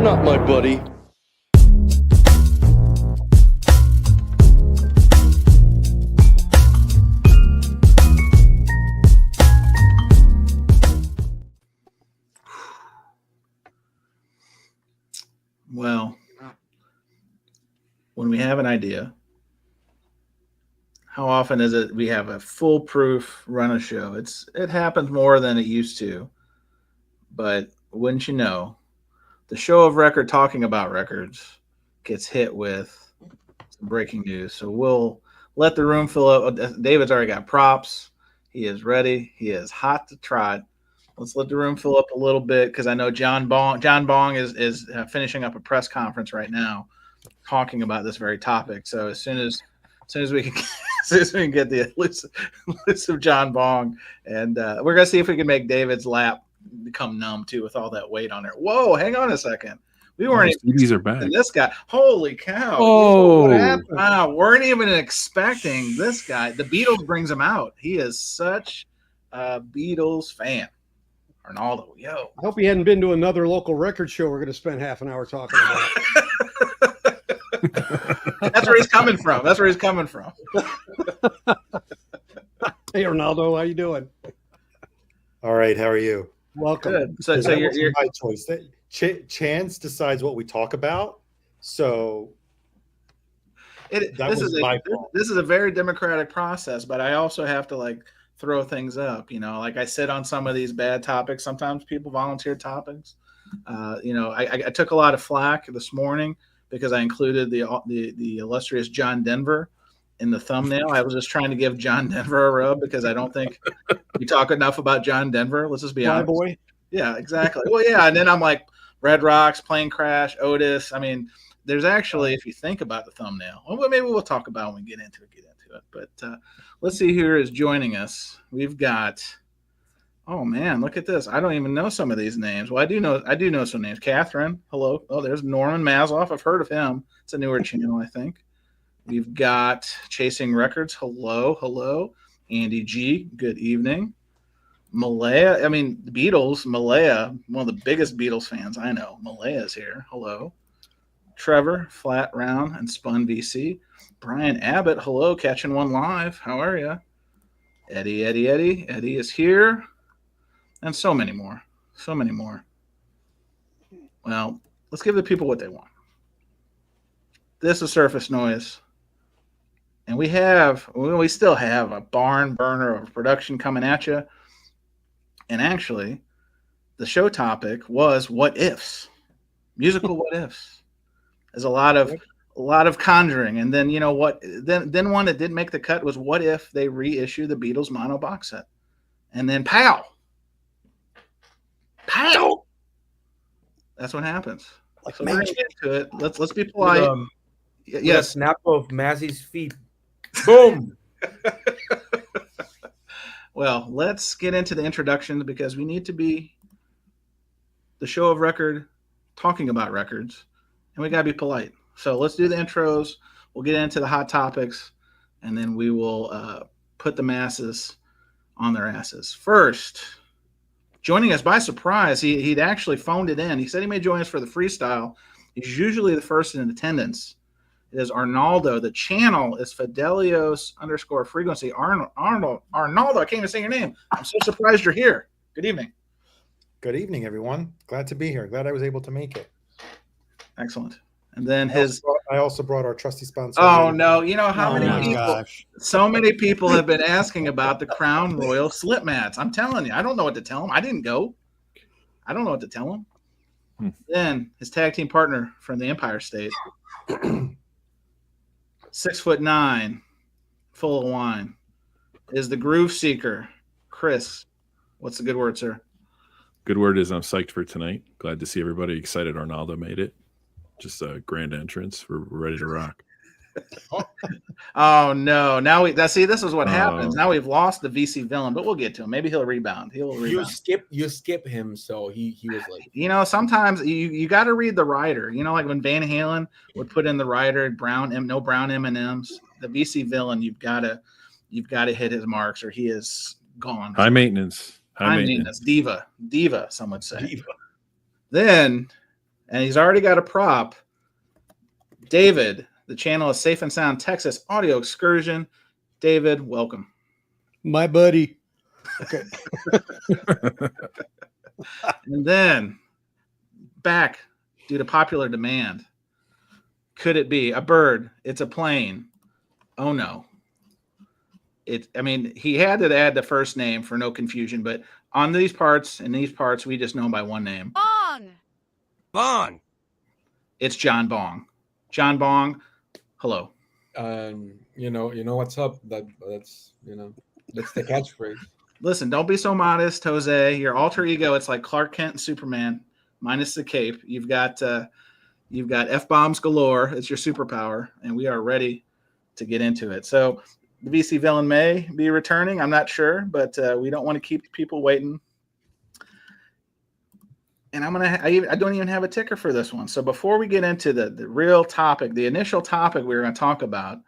You're not my buddy. Well, when we have an idea, how often is it we have a foolproof run of show? It happens more than it used to, but wouldn't you know, the show of record talking about records gets hit with some breaking news. So we'll let the room fill up. David's already got props. He is ready. He is hot to trot. Let's let the room fill up a little bit because I know John Bong is finishing up a press conference right now, talking about this very topic. So as soon as we can, as soon as we can get the list of John Bong, and we're gonna see if we can make David's lap become numb too with all that weight on there. Whoa, hang on a second. We weren't even CDs are back. This guy. Holy cow! Oh, what happened? Wow, weren't even expecting this guy. The Beatles brings him out. He is such a Beatles fan. Arnaldo, yo. I hope he hadn't been to another local record show we're going to spend half an hour talking about. That's where he's coming from. That's where he's coming from. Hey, Arnaldo, how you doing? All right, how are you? Welcome. Good. So you're my choice. Chance decides what we talk about. So this is a very democratic process, but I also have to throw things up, like I sit on some of these bad topics. Sometimes people volunteer topics. I took a lot of flack this morning because I included the illustrious John Denver in the thumbnail. I was just trying to give John Denver a rub because I don't think we talk enough about John Denver. Let's just be honest. Boy. Yeah, exactly. Well, yeah. And then I'm like Red Rocks, Plane Crash, Otis. I mean, there's actually, if you think about the thumbnail, well, maybe we'll talk about when we get into it. But let's see who is joining us. We've got, oh man, look at this. I don't even know some of these names. Well, I do know some names. Catherine, hello. Oh, there's Norman Mazoff. I've heard of him. It's a newer channel, I think. We've got Chasing Records. Hello. Andy G, good evening. Malaya, the Beatles, Malaya, one of the biggest Beatles fans I know. Malaya's here. Hello. Trevor, Flat Round, and Spun VC. Brian Abbott, hello, catching one live. How are you? Eddie. Eddie is here. And so many more. Well, let's give the people what they want. This is Surface Noise. And we still have a barn burner of production coming at you. And actually, the show topic was what ifs. Musical what ifs. There's a lot of conjuring, and then then one that didn't make the cut was what if they reissue the Beatles Mono box set, and then pow, that's what happens. So we're gonna get into it. Let's be polite. Yes, snap of Mazzy's feet. Boom. Well, let's get into the introductions because we need to be the show of record, talking about records, and we gotta be polite. So let's do the intros. We'll get into the hot topics, and then we will put the masses on their asses. First, joining us by surprise, he'd actually phoned it in. He said he may join us for the freestyle. He's usually the first in attendance. It is Arnaldo. The channel is Fidelios_frequency. Arnaldo, I can't even say your name. I'm so surprised you're here. Good evening. Good evening, everyone. Glad to be here. Glad I was able to make it. Excellent. And then I also brought our trusty sponsor. Oh no! You know how many people? Gosh. So many people have been asking about the Crown Royal slip mats. I'm telling you, I don't know what to tell them. I didn't go. I don't know what to tell them. Then his tag team partner from the Empire State, 6'9", full of wine, is the Groove Seeker, Chris. What's the good word, sir? Good word is I'm psyched for tonight. Glad to see everybody excited. Arnaldo made it. Just a grand entrance. We're ready to rock. Oh no! Now this is what happens. Now we've lost the VC villain, but we'll get to him. Maybe he'll rebound. You skip him, so he was like. Sometimes you got to read the writer. Like when Van Halen would put in the writer no brown M&Ms. The VC villain, you've got to hit his marks, or he is gone. High maintenance. Diva. Some would say. Diva. Then and he's already got a prop. David, the channel is Safe and Sound Texas Audio Excursion. David, welcome. My buddy. Okay. And then back due to popular demand. Could it be a bird? It's a plane. Oh no. He had to add the first name for no confusion, but on these parts, we just know him by one name. Bong. It's John Bong. John Bong, hello. You know what's up. That's the catchphrase. Listen, don't be so modest, Jose. Your alter ego, it's like Clark Kent and Superman, minus the cape. You've got F-bombs galore. It's your superpower, and we are ready to get into it. So the VC villain may be returning. I'm not sure, but we don't want to keep people waiting. And I don't even have a ticker for this one. So before we get into the real topic, the initial topic we were going to talk about,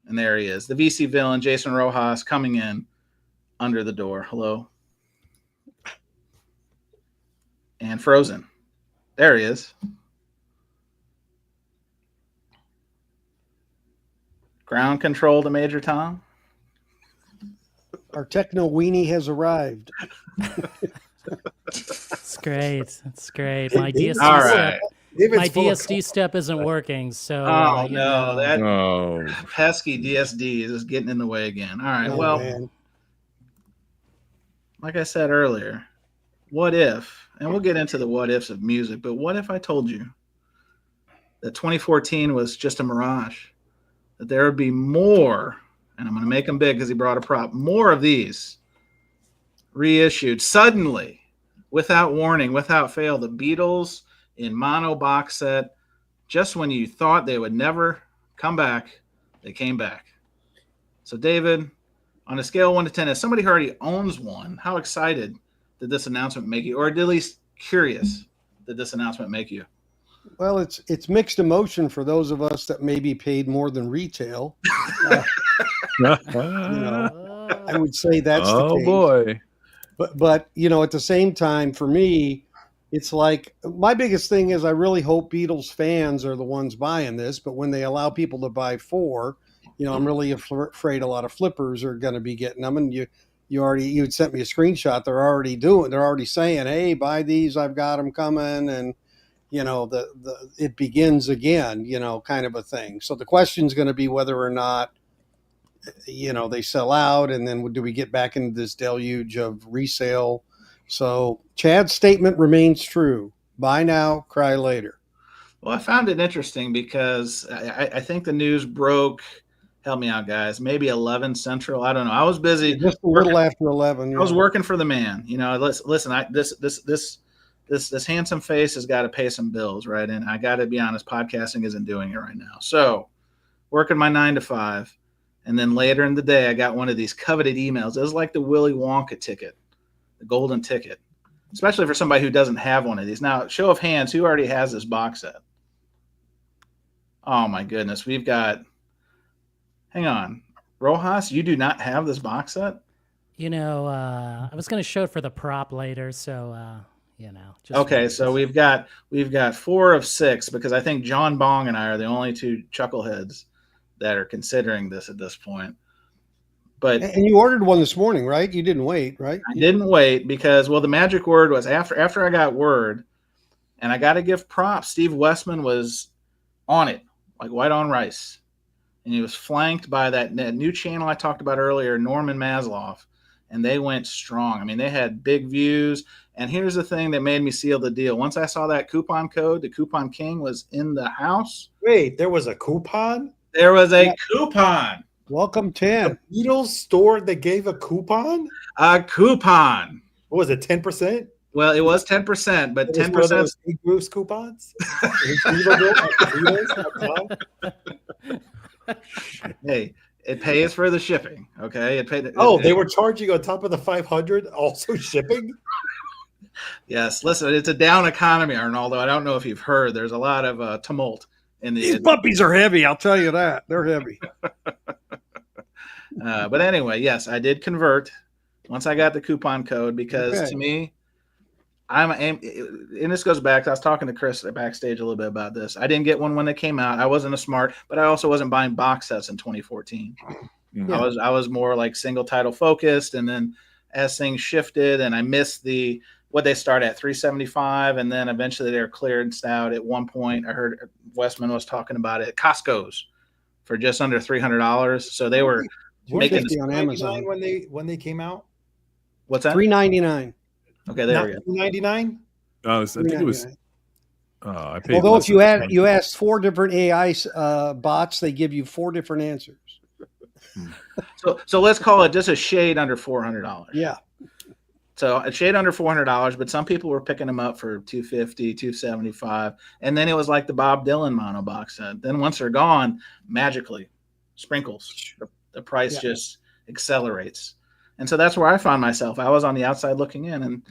and there he is, the VC villain, Jason Rojas, coming in under the door. Hello. And frozen. There he is. Ground control to Major Tom. Our techno weenie has arrived. It's great. It's great. My DSD All step, right. my DSD step isn't working. So Oh, you no. know. That Oh, pesky DSD is just getting in the way again. All right. Oh, Well, man. like I said earlier, what if, and we'll get into the what ifs of music, but what if I told you that 2014 was just a mirage? That there would be more, and I'm going to make them big because he brought a prop, more of these reissued suddenly, without warning, without fail. The Beatles in mono box set, just when you thought they would never come back, they came back. So, David, on a scale of 1 to 10, as somebody who already owns one, how excited did this announcement make you, or at least curious did this announcement make you? Well, it's mixed emotion for those of us that maybe paid more than retail. I would say that's the oh case. boy. But at the same time, for me, it's like my biggest thing is I really hope Beatles fans are the ones buying this. But when they allow people to buy 4, I'm really afraid a lot of flippers are going to be getting them. And you had sent me a screenshot. They're already saying, "Hey, buy these. I've got them coming." And it begins again. Kind of a thing. So the question's going to be whether or not they sell out, and then do we get back into this deluge of resale? So Chad's statement remains true. Buy now, cry later. Well, I found it interesting because I think the news broke, help me out, guys, maybe 11 Central. I don't know. I was busy. Just a little after 11. I was working for the man. Listen, this handsome face has got to pay some bills, right? And I got to be honest, podcasting isn't doing it right now. So working my 9 to 5. And then later in the day, I got one of these coveted emails. It was like the Willy Wonka ticket, the golden ticket, especially for somebody who doesn't have one of these. Now, show of hands, who already has this box set? Oh, my goodness. We've got, hang on. Rojas, you do not have this box set? I was going to show it for the prop later. So, Just okay, so we've got 4 of 6 because I think John Bong and I are the only 2 chuckleheads that are considering this at this point. And you ordered one this morning, right? You didn't wait, right? I didn't wait because, the magic word was after I got word, and I got to give props. Steve Westman was on it, like white on rice. And he was flanked by that new channel I talked about earlier, Norman Maslow, and they went strong. I mean, they had big views. And here's the thing that made me seal the deal. Once I saw that coupon code, the Coupon King was in the house. Wait, there was a coupon? There was a coupon. Welcome 10. The Beatles store that gave a coupon? A coupon. What was it, 10%? Well, it was 10%, but 10%. Bruce coupons? Hey, it pays for the shipping. Okay, they were charging on top of the 500 also shipping. Yes, listen, it's a down economy, Arnaldo. I don't know if you've heard. There's a lot of tumult in These puppies are heavy. I'll tell you that they're heavy. But anyway, yes, I did convert once I got the coupon code because to me, and this goes back. I was talking to Chris backstage a little bit about this. I didn't get one when they came out. I wasn't a smart, but I also wasn't buying box sets in 2014. Yeah. I was more like single title focused, and then as things shifted, and I missed what they start at 375, and then eventually they're clearanced out. At one point, I heard Westman was talking about it at Costco's for just under $300. So they were making $50 on Amazon when they came out. what's that? $3.99. Okay, there we go. $3.99. I think it was. I paid. Although less if than you asked 4 different AI bots, they give you 4 different answers. So let's call it just a shade under $400. Yeah. So a shade under $400, but some people were picking them up for $250, $275, and then it was like the Bob Dylan mono box set. Then once they're gone, magically, sprinkles. The price just accelerates, and so that's where I found myself. I was on the outside looking in, and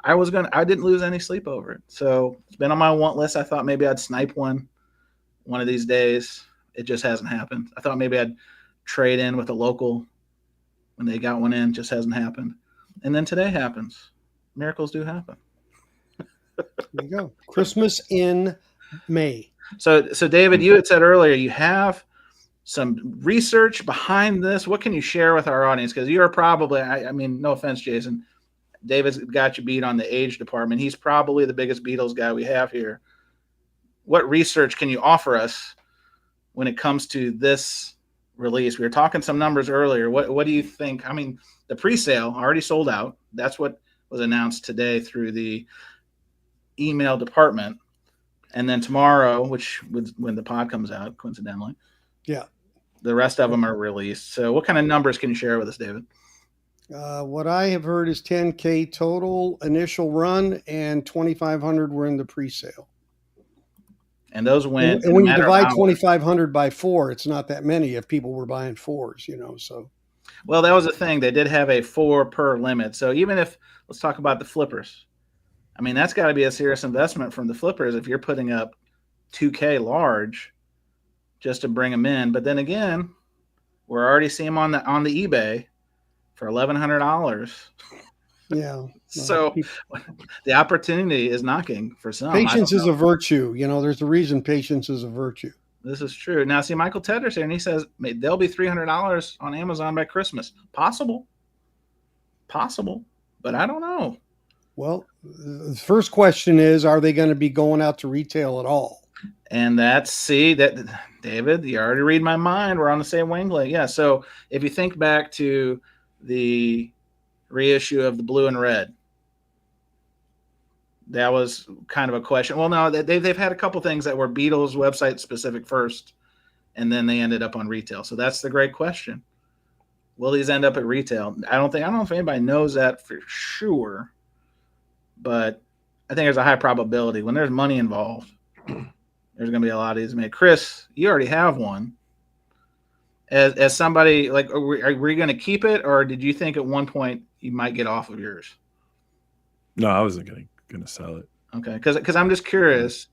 I didn't lose any sleep over it. So it's been on my want list. I thought maybe I'd snipe one of these days. It just hasn't happened. I thought maybe I'd trade in with a local when they got one in. Just hasn't happened. And then today happens. Miracles do happen. There you go. Christmas in May. So David, you had said earlier you have some research behind this. What can you share with our audience? Because you're probably, I mean, no offense, Jason, David's got you beat on the age department. He's probably the biggest Beatles guy we have here. What research can you offer us when it comes to this release? We were talking some numbers earlier. What do you think? I mean, the pre-sale already sold out. That's what was announced today through the email department. And then tomorrow, when the pod comes out, coincidentally, the rest of them are released. So what kind of numbers can you share with us, David? What I have heard is 10K total initial run, and 2,500 were in the pre-sale. And those went. And when you divide 2,500 by 4, it's not that many if people were buying 4s, so. Well, that was the thing. They did have a 4 per limit. So even if, let's talk about the flippers. I mean, that's got to be a serious investment from the flippers if you're putting up 2K large just to bring them in. But then again, we're already seeing them on the eBay for $1,100. Yeah. So the opportunity is knocking for some. Patience is a virtue. There's a reason patience is a virtue. This is true. Now, see, Michael Tedder's here, and he says they'll be $300 on Amazon by Christmas. Possible, but I don't know. Well, the first question is, are they going to be going out to retail at all? And that David, you already read my mind. We're on the same wavelength. Yeah. So if you think back to the reissue of the blue and red, that was kind of a question. Well, no, they've had a couple things that were Beatles website specific first, and then they ended up on retail. So that's the great question. Will these end up at retail? I don't know if anybody knows that for sure, but I think there's a high probability when there's money involved, there's going to be a lot of these made. Chris, you already have one. As somebody, like, are we going to keep it, or did you think at one point you might get off of yours? No, I wasn't going to sell it. Okay, because I'm just curious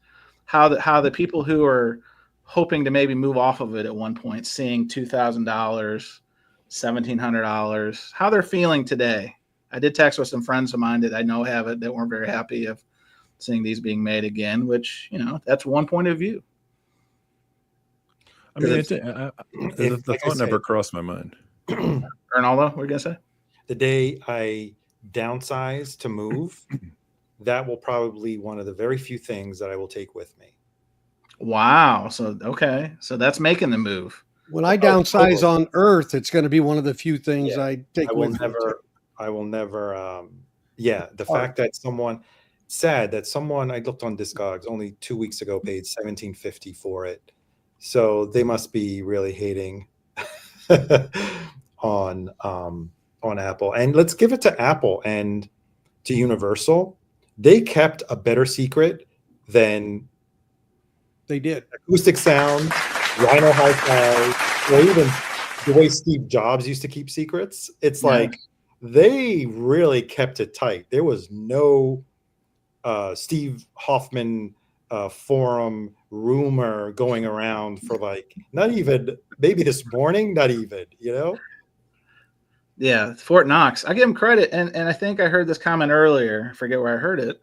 how the people who are hoping to maybe move off of it at one point, seeing $2,000, $1,700, how they're feeling today. I did text with some friends of mine that I know have it that weren't very happy of seeing these being made again, which, that's one point of view. I mean, the thought never crossed my mind. Arnaldo, what are you going to say? The day I downsize to move, that will probably one of the very few things that I will take with me. Wow. So, okay. So that's making the move. When I downsize on Earth, it's going to be one of the few things I take with me. I will never. The fact that someone I looked on Discogs only 2 weeks ago paid $1,750 for it, so they must be really hating on Apple. And let's give it to Apple and to Universal. They kept a better secret than they did. Acoustic sound, Rhino hi-fi, or even the way Steve Jobs used to keep secrets. It's like they really kept it tight. There was no Steve Hoffman forum rumor going around for not even maybe this morning, not even, Yeah, Fort Knox. I give him credit, and I think I heard this comment earlier. I forget where I heard it.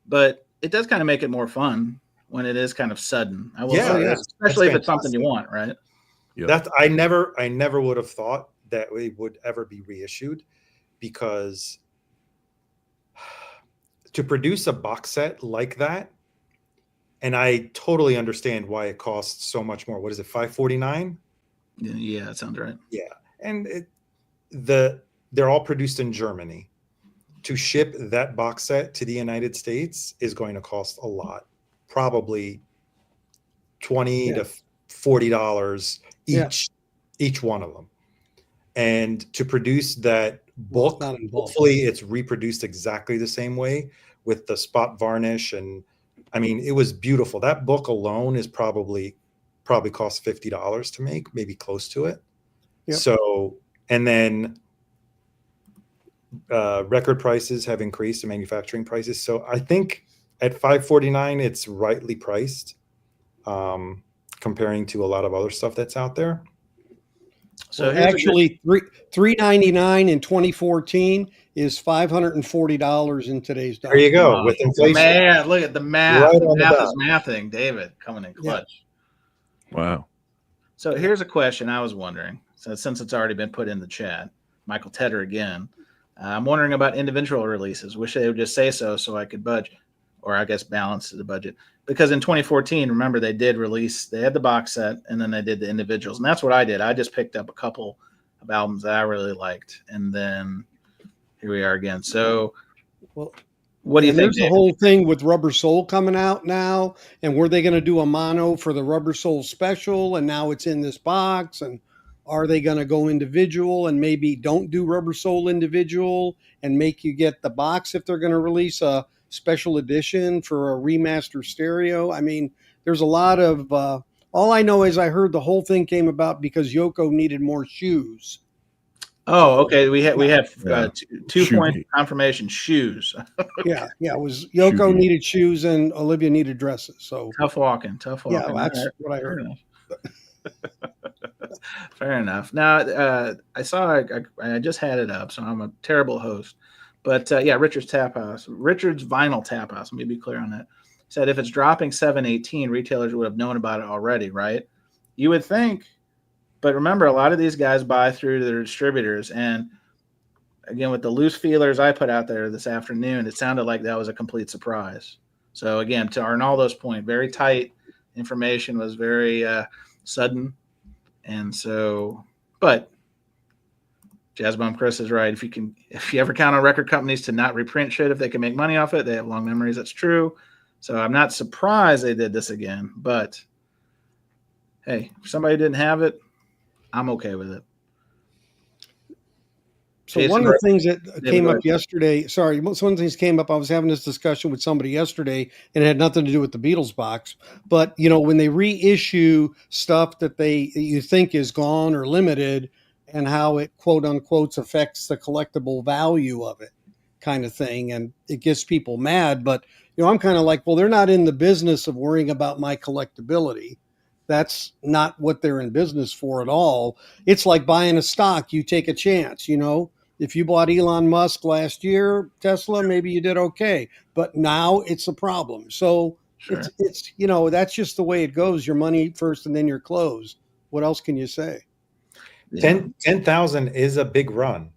but it does kind of make it more fun when it is kind of sudden. I will say, Yeah, especially if that's it's something you fantastic. want, right? Yep. That I never would have thought that it would ever be reissued, because to produce a box set like that, and I totally understand why it costs so much more. What is it, $549? Yeah, that sounds right. Yeah, and they're all produced in Germany. To ship that box set to the United States is going to cost a lot, probably $20 to $40 each one of them. And to produce that book, not in bulk. hopefully it's reproduced exactly the same way with the spot varnish. And I mean, it was beautiful. That book alone is probably cost $50 to make, maybe close to it. Yep. So, and then record prices have increased, the manufacturing prices. So I think at $549, it's rightly priced, comparing to a lot of other stuff that's out there. So Well, actually, $399 in 2014 is $540 in today's dollar. There you go. With inflation, man, look at the math. Right The on the math dot. is mathing, David, coming in clutch. Wow. So here's a question I was wondering. So since it's already been put in the chat, Michael Tedder again. I'm wondering about individual releases. Wish they would just say so I could budget, or I guess balance the budget. Because in 2014, remember, they had the box set, and then they did the individuals. And that's what I did. I just picked up a couple of albums that I really liked. And then here we are again. So Well, what do you think, there's the David? whole thing with Rubber Soul coming out now, and were they going to do a mono for the Rubber Soul special, and now it's in this box, and are they going to go individual and maybe don't do Rubber Soul individual and make you get the box if they're going to release a special edition for a remaster stereo? I mean, there's a lot of all I know is I heard the whole thing came about because Yoko needed more shoes. Oh, okay. We have Yeah. 2 Shoe point gate. confirmation. Shoes. Yeah, it was Yoko Shoe. needed shoes and Olivia needed dresses. So Tough walking. yeah, All that's right. what I Fair heard. enough. Fair enough. Now, I saw, I just had it up, so I'm a terrible host. But yeah, Richard's Vinyl Tap House. Let me be clear on that. Said if it's dropping 718, retailers would have known about it already, right? You would think, but remember, a lot of these guys buy through their distributors. And again, with the loose feelers I put out there this afternoon, it sounded like that was a complete surprise. So again, to Arnaldo's point, very tight information, was very sudden. And so, but Jazzbomb Chris is right. If you ever count on record companies to not reprint shit, if they can make money off it, they have long memories. That's true. So I'm not surprised they did this again. But hey, if somebody didn't have it, I'm okay with it. So Jason, one of the things that David, came go up ahead. yesterday, sorry, one of the things came up, I was having this discussion with somebody yesterday, and it had nothing to do with the Beatles box. But, you know, when they reissue stuff that you think is gone or limited, and how it, quote unquote, affects the collectible value of it kind of thing, and it gets people mad. But, you know, I'm kind of like, well, they're not in the business of worrying about my collectability. That's not what they're in business for at all. It's like buying a stock. You take a chance, you know. If you bought Elon Musk last year, Tesla, maybe you did okay, but now it's a problem. So Sure. it's you know, that's just the way it goes. Your money first and then your clothes. What else can you say? 10,000 is a big run.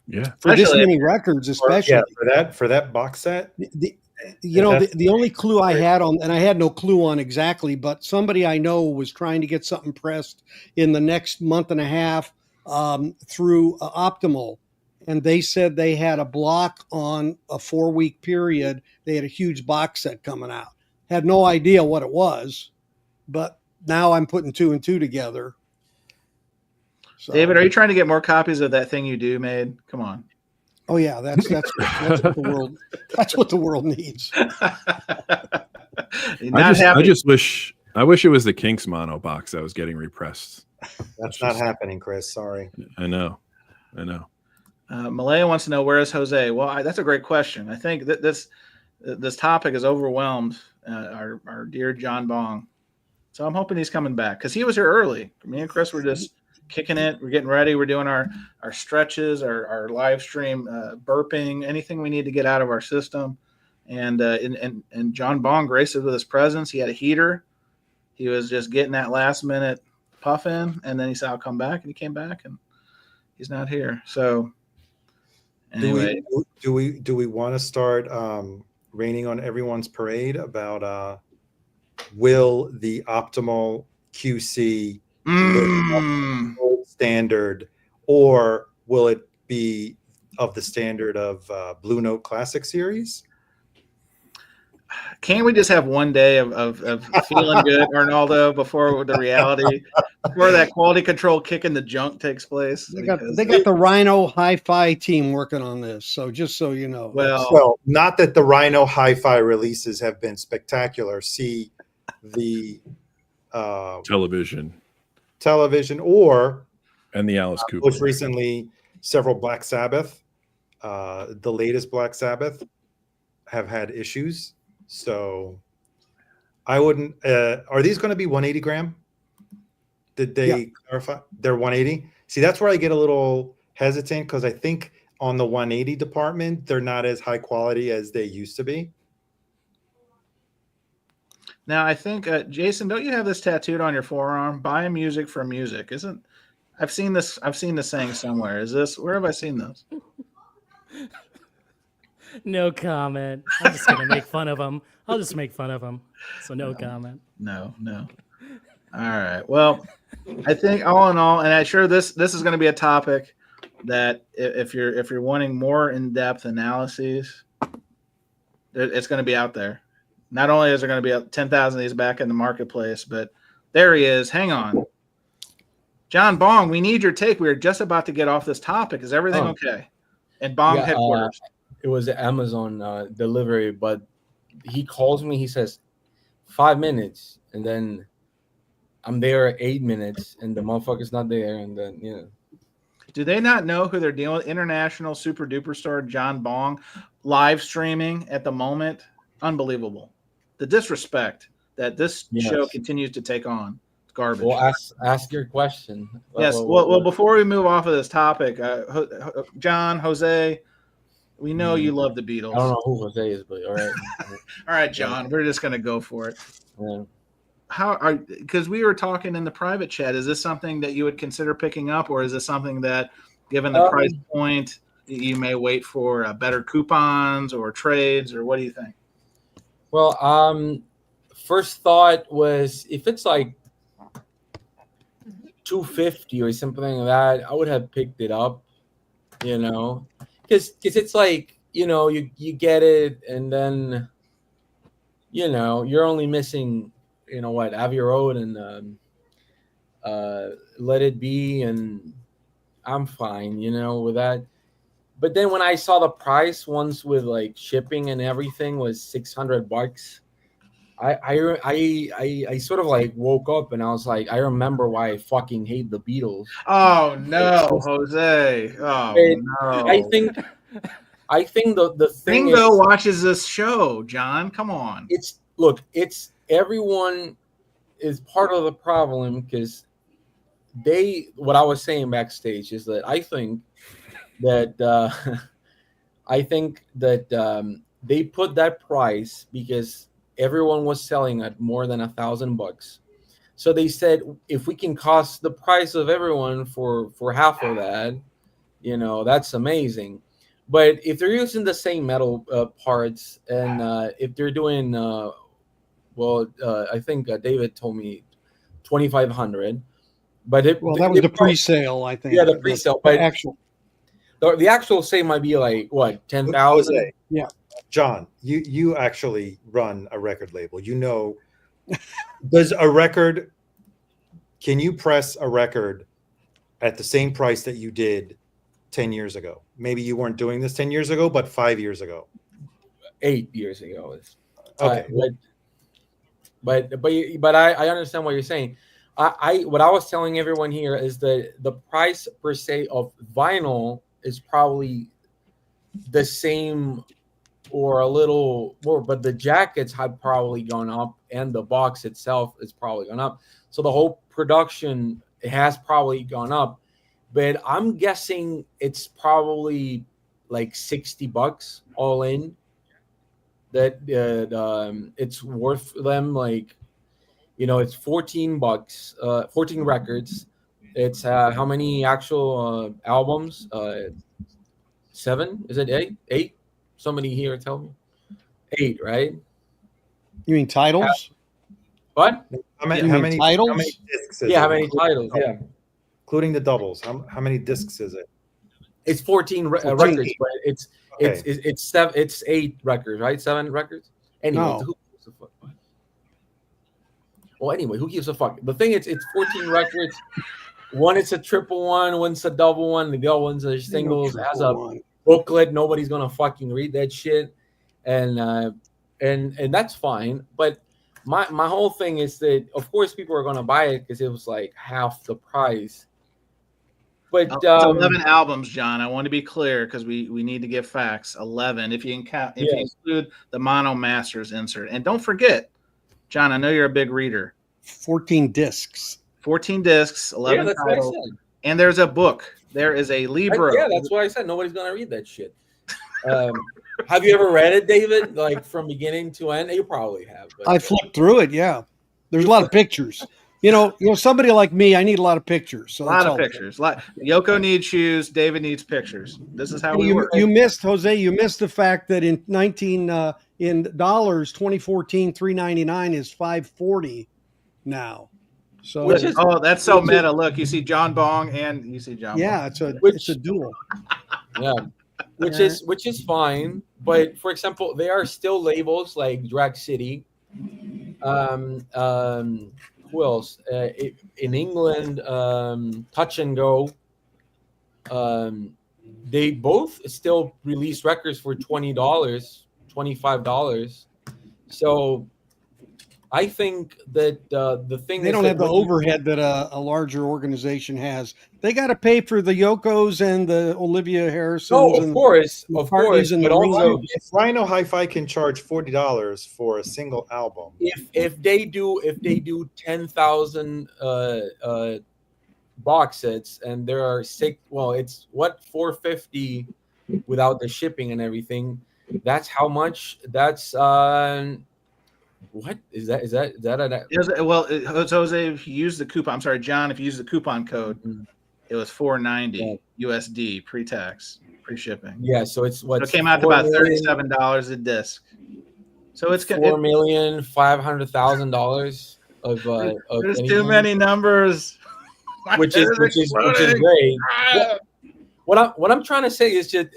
Yeah. For this Especially- many records, especially. Yeah, for that box set. The only clue I had on, and I had no clue on exactly, but somebody I know was trying to get something pressed in the next month and a half through Optimal. And they said they had a block on a 4-week period. They had a huge box set coming out. Had no idea what it was, but now I'm putting 2 and 2 together. So, David, are you trying to get more copies of That Thing You Do made? Come on. oh yeah, that's what the world needs. I wish it was the Kinks mono box that was getting repressed. That's not happening, Chris. Sorry. I know. Malaya wants to know, where is Jose? Well, that's a great question. I think that this topic has overwhelmed our dear John Bong. So I'm hoping he's coming back, because he was here early. Me and Chris were just kicking it. We're getting ready. We're doing our stretches, our live stream, burping, anything we need to get out of our system. and John Bong graced us with his presence. He had a heater. He was just getting that last minute puff in, and then he said, "I'll come back," and he came back, and he's not here. So anyway, do we want to start raining on everyone's parade about will the optimal QC gold standard, or will it be of the standard of Blue Note Classic series? Can't we just have one day of feeling good, Arnaldo, before the reality, before that quality control kick in the junk takes place? They got the Rhino Hi-Fi team working on this, so just so you know. Well, not that the Rhino Hi-Fi releases have been spectacular. See the television, and the Alice Cooper. Most recently, several Black Sabbath, the latest Black Sabbath, have had issues. So I wouldn't. Are these going to be 180 gram? Did they clarify? They're 180. See, that's where I get a little hesitant, because I think on the 180 department, they're not as high quality as they used to be. Now, I think, Jason, don't you have this tattooed on your forearm? Buy music for music. Isn't? I've seen this saying somewhere. Is this? Where have I seen this? No comment. I'm just gonna make fun of him. I'll just make fun of him. So no comment. No. All right. Well, I think all in all, and I'm sure this is going to be a topic that if you're wanting more in-depth analyses, it's going to be out there. Not only is there going to be 10,000 of these back in the marketplace, but there he is. Hang on. John Bong, we need your take. We were just about to get off this topic. Is everything okay? And Bong headquarters. It was Amazon delivery, but he calls me. He says 5 minutes, and then I'm there 8 minutes, and the motherfucker's not there. And then do they not know who they're dealing with? International super duper star John Bong, live streaming at the moment. Unbelievable. The disrespect that this show continues to take on. It's garbage. Well, ask your question. Yes. Well, before we move off of this topic, John, Jose, we know you love the Beatles. I don't know who Jose is, but all right. All right, John, we're just going to go for it. Yeah. Because we were talking in the private chat, is this something that you would consider picking up, or is this something that, given the price point, you may wait for better coupons or trades, or what do you think? Well, first thought was, if it's like $250 or something like that, I would have picked it up, because it's like, you get it, and then, you're only missing, Abbey Road and Let It Be, and I'm fine, with that. But then when I saw the price, once with like shipping and everything, was $600, I sort of like woke up, and I was like, I remember why I fucking hate the Beatles. Oh no, Jose! Oh no! I think the thing Ringo watches this show. John, come on! It's everyone is part of the problem, because what I was saying backstage is that I think that they put that price because everyone was selling at more than $1,000. So they said, if we can cost the price of everyone for half of that, that's amazing. But if they're using the same metal parts, and if they're doing, I think David told me 2,500. But that was the pre-sale, I think. Yeah, the pre-sale. But the actual sale might be like what, 10,000? Yeah. John, you actually run a record label. Does a record? Can you press a record at the same price that you did 10 years ago? Maybe you weren't doing this 10 years ago, but 5 years ago, 8 years ago. Okay. But I understand what you're saying. What I was telling everyone here is that the price per se of vinyl is probably the same or a little more, but the jackets have probably gone up, and the box itself is probably gone up. So the whole production has probably gone up, but I'm guessing it's probably like $60 all in. that it's worth them like, it's $14, 14 records. It's how many actual albums? 7? Is it 8? 8? Somebody here tell me. 8, right? You mean titles? What? How many, You how mean many, titles? how many discs is Yeah, it? how many titles? Yeah, Including the doubles. How many discs is it? it's 14 14. records, but it's Okay. it's 8 records, right? 7 records. Anyway, No. who gives a fuck? Well, anyway, who gives a fuck? The thing is, it's 14 records. One it's a triple one, one's a double one, the other one's a singles. Has a booklet. Nobody's gonna fucking read that shit, and that's fine. But my whole thing is that of course people are gonna buy it because it was like half the price. But It's 11 albums, John. I want to be clear because we need to give facts. 11, if you include the Mono Masters insert. And don't forget, John, I know you're a big reader. 14 discs. 14 discs, 11 that's what I titles, said. and there's a book. There is a libro. Yeah, that's what I said. Nobody's gonna read that shit. Have you ever read it, David? Like from beginning to end? You probably have. But, I flipped through it. Yeah, there's a lot of pictures. Somebody like me, I need a lot of pictures. So A lot of pictures. Yoko needs shoes. David needs pictures. This is how we work. You missed, Jose. You missed the fact that in dollars, 2014, $399 is $540 now. So that's so meta. Look, you see John Bong and you see John. Yeah, Bong. it's a duel. Yeah, which is fine. But for example, there are still labels like Drag City. Who else? In England, Touch and Go. They both still release records for $20, $25. So I think that the thing they don't have the overhead that a larger organization has. They got to pay for the Yokos and the Olivia Harrisons. No, of course, and but also if Rhino Hi-Fi can charge $40 for a single album, if they do 10,000 box sets and there are 6, well, it's what $450 without the shipping and everything. That's how much. That's what is that? Is that well, Jose, if you use the coupon, I'm sorry, John, if you use the coupon code, it was $490 USD pre-tax, pre-shipping. Yeah, so it's what it came out to about $37 a disc. So it's $4,500,000 of there's too many numbers. which is great. What I'm trying to say is just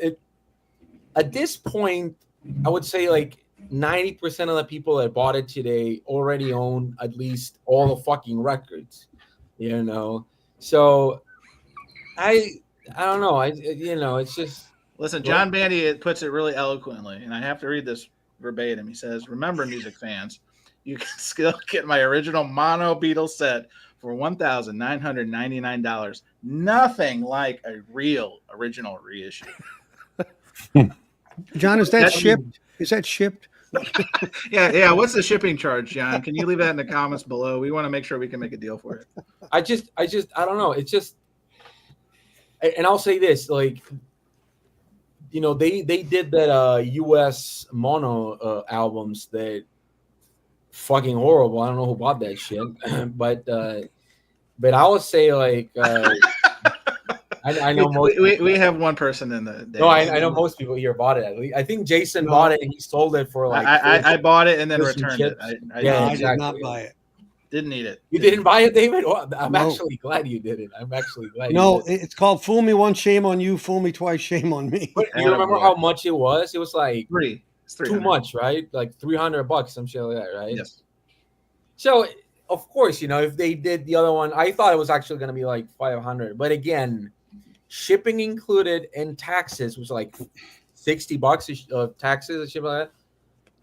at this point, I would say like 90% of the people that bought it today already own at least all the fucking records, So I don't know. It's just listen. John Bandy puts it really eloquently, and I have to read this verbatim. He says, "Remember, music fans, you can still get my original mono Beatles set for $1,999. Nothing like a real original reissue." John, is that shipped? Is that shipped? Yeah. What's the shipping charge, John? Can you leave that in the comments below? We want to make sure we can make a deal for it. I don't know. It's just, and I'll say this, like, they did that US mono albums that fucking horrible. I don't know who bought that shit, but I would say like. I know most. We have one person in the. No, I know most people here bought it. I think Jason bought it and he sold it for like. I bought it and then returned it. I did not buy it. Didn't need it. You didn't buy it, David? Well, I'm actually glad you didn't. I'm actually glad. No, it's called "Fool Me Once, Shame on You; Fool Me Twice, Shame on Me." But you remember how much it was? It was like too much, right? Like $300, some shit like that, right? Yes. So of course, if they did the other one, I thought it was actually going to be like $500, but again. Shipping included and taxes was like $60 of taxes and shit like that.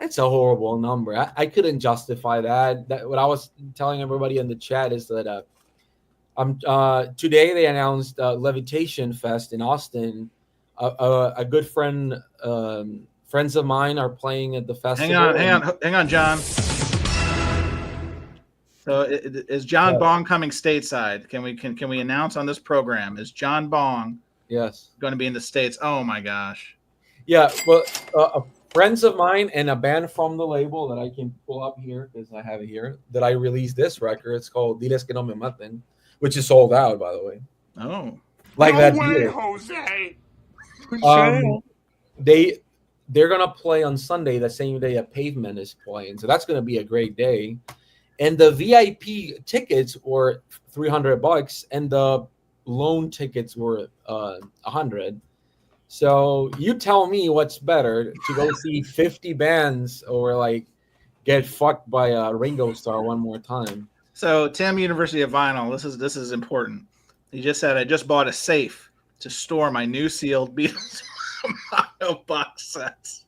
That's a horrible number. I couldn't justify that. What I was telling everybody in the chat is that today they announced Levitation Fest in Austin. A good friends of mine are playing at the festival. Hang on, John. So is John Bong coming stateside? Can we announce on this program? Is John Bong going to be in the States? Oh my gosh. Yeah, well, a friends of mine and a band from the label that I can pull up here because I have it here that I released this record. It's called Diles que no me maten, which is sold out, by the way. Oh, Like No that way, beer. Jose. They're gonna play on Sunday, the same day that Pavement is playing, so that's gonna be a great day. And the VIP tickets were $300, and the loan tickets were $100. So you tell me what's better, to go see 50 bands or like get fucked by a Ringo Starr one more time. so Tim, University of Vinyl. This is important. He just said, I just bought a safe to store my new sealed Beatles Mono box sets.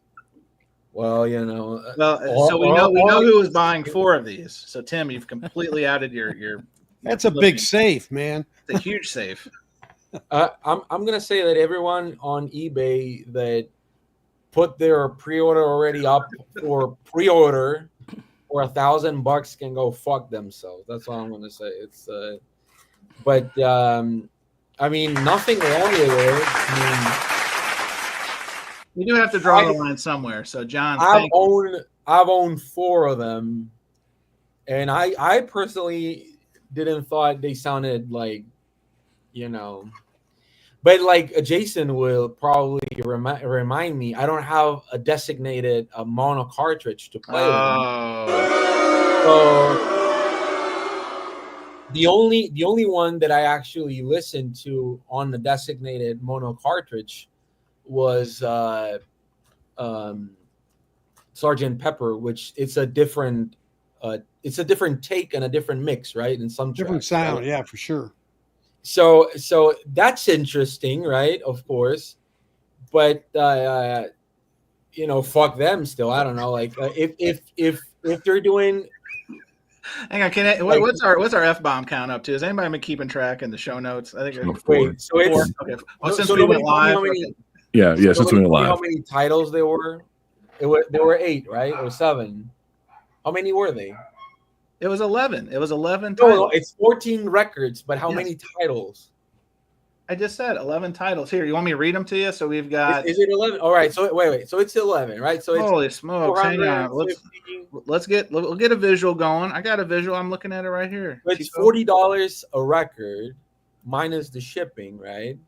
Well, you know. Well, so we know who was buying 4 of these. So Tim, you've completely outed your That's a big safe, man. It's a huge safe. I'm gonna say that everyone on eBay that put their pre-order already up for pre-order for $1,000 can go fuck themselves. That's all I'm gonna say. It's but I mean, nothing wrong with it. I We do have to draw the line somewhere. So John, mean, I've owned 4 of them, and I personally didn't thought they sounded like, you know, but like Jason will probably remind me, I don't have a designated mono cartridge to play with. So the only one that I actually listened to on the designated mono cartridge was Sgt. Pepper, which it's a different take and a different mix, right? In some Different tracks, sound, right? yeah, for sure. So that's interesting, right? Of course, but you know, fuck them. Still, I don't know. Like if they're doing, hang on, what's our F-bomb count up to? Is anybody been keeping track in the show notes? I think wait, so it's 4. Okay. Well, since so we went nobody told me live, how many- okay. Yeah, since we went How live. many titles there were? There were 8, right, or 7? How many were they? It was 11. It was 11 No, titles. it's 14 records, but how Yes. many titles? I just said 11 titles. Here, you want me to read them to you? So we've got. Is it 11? All right. So wait. So it's 11, right? So it's Holy smokes! Hang on. 450. We'll get a visual going. I got a visual. I'm looking at it right here. It's $40 a record, minus the shipping, right?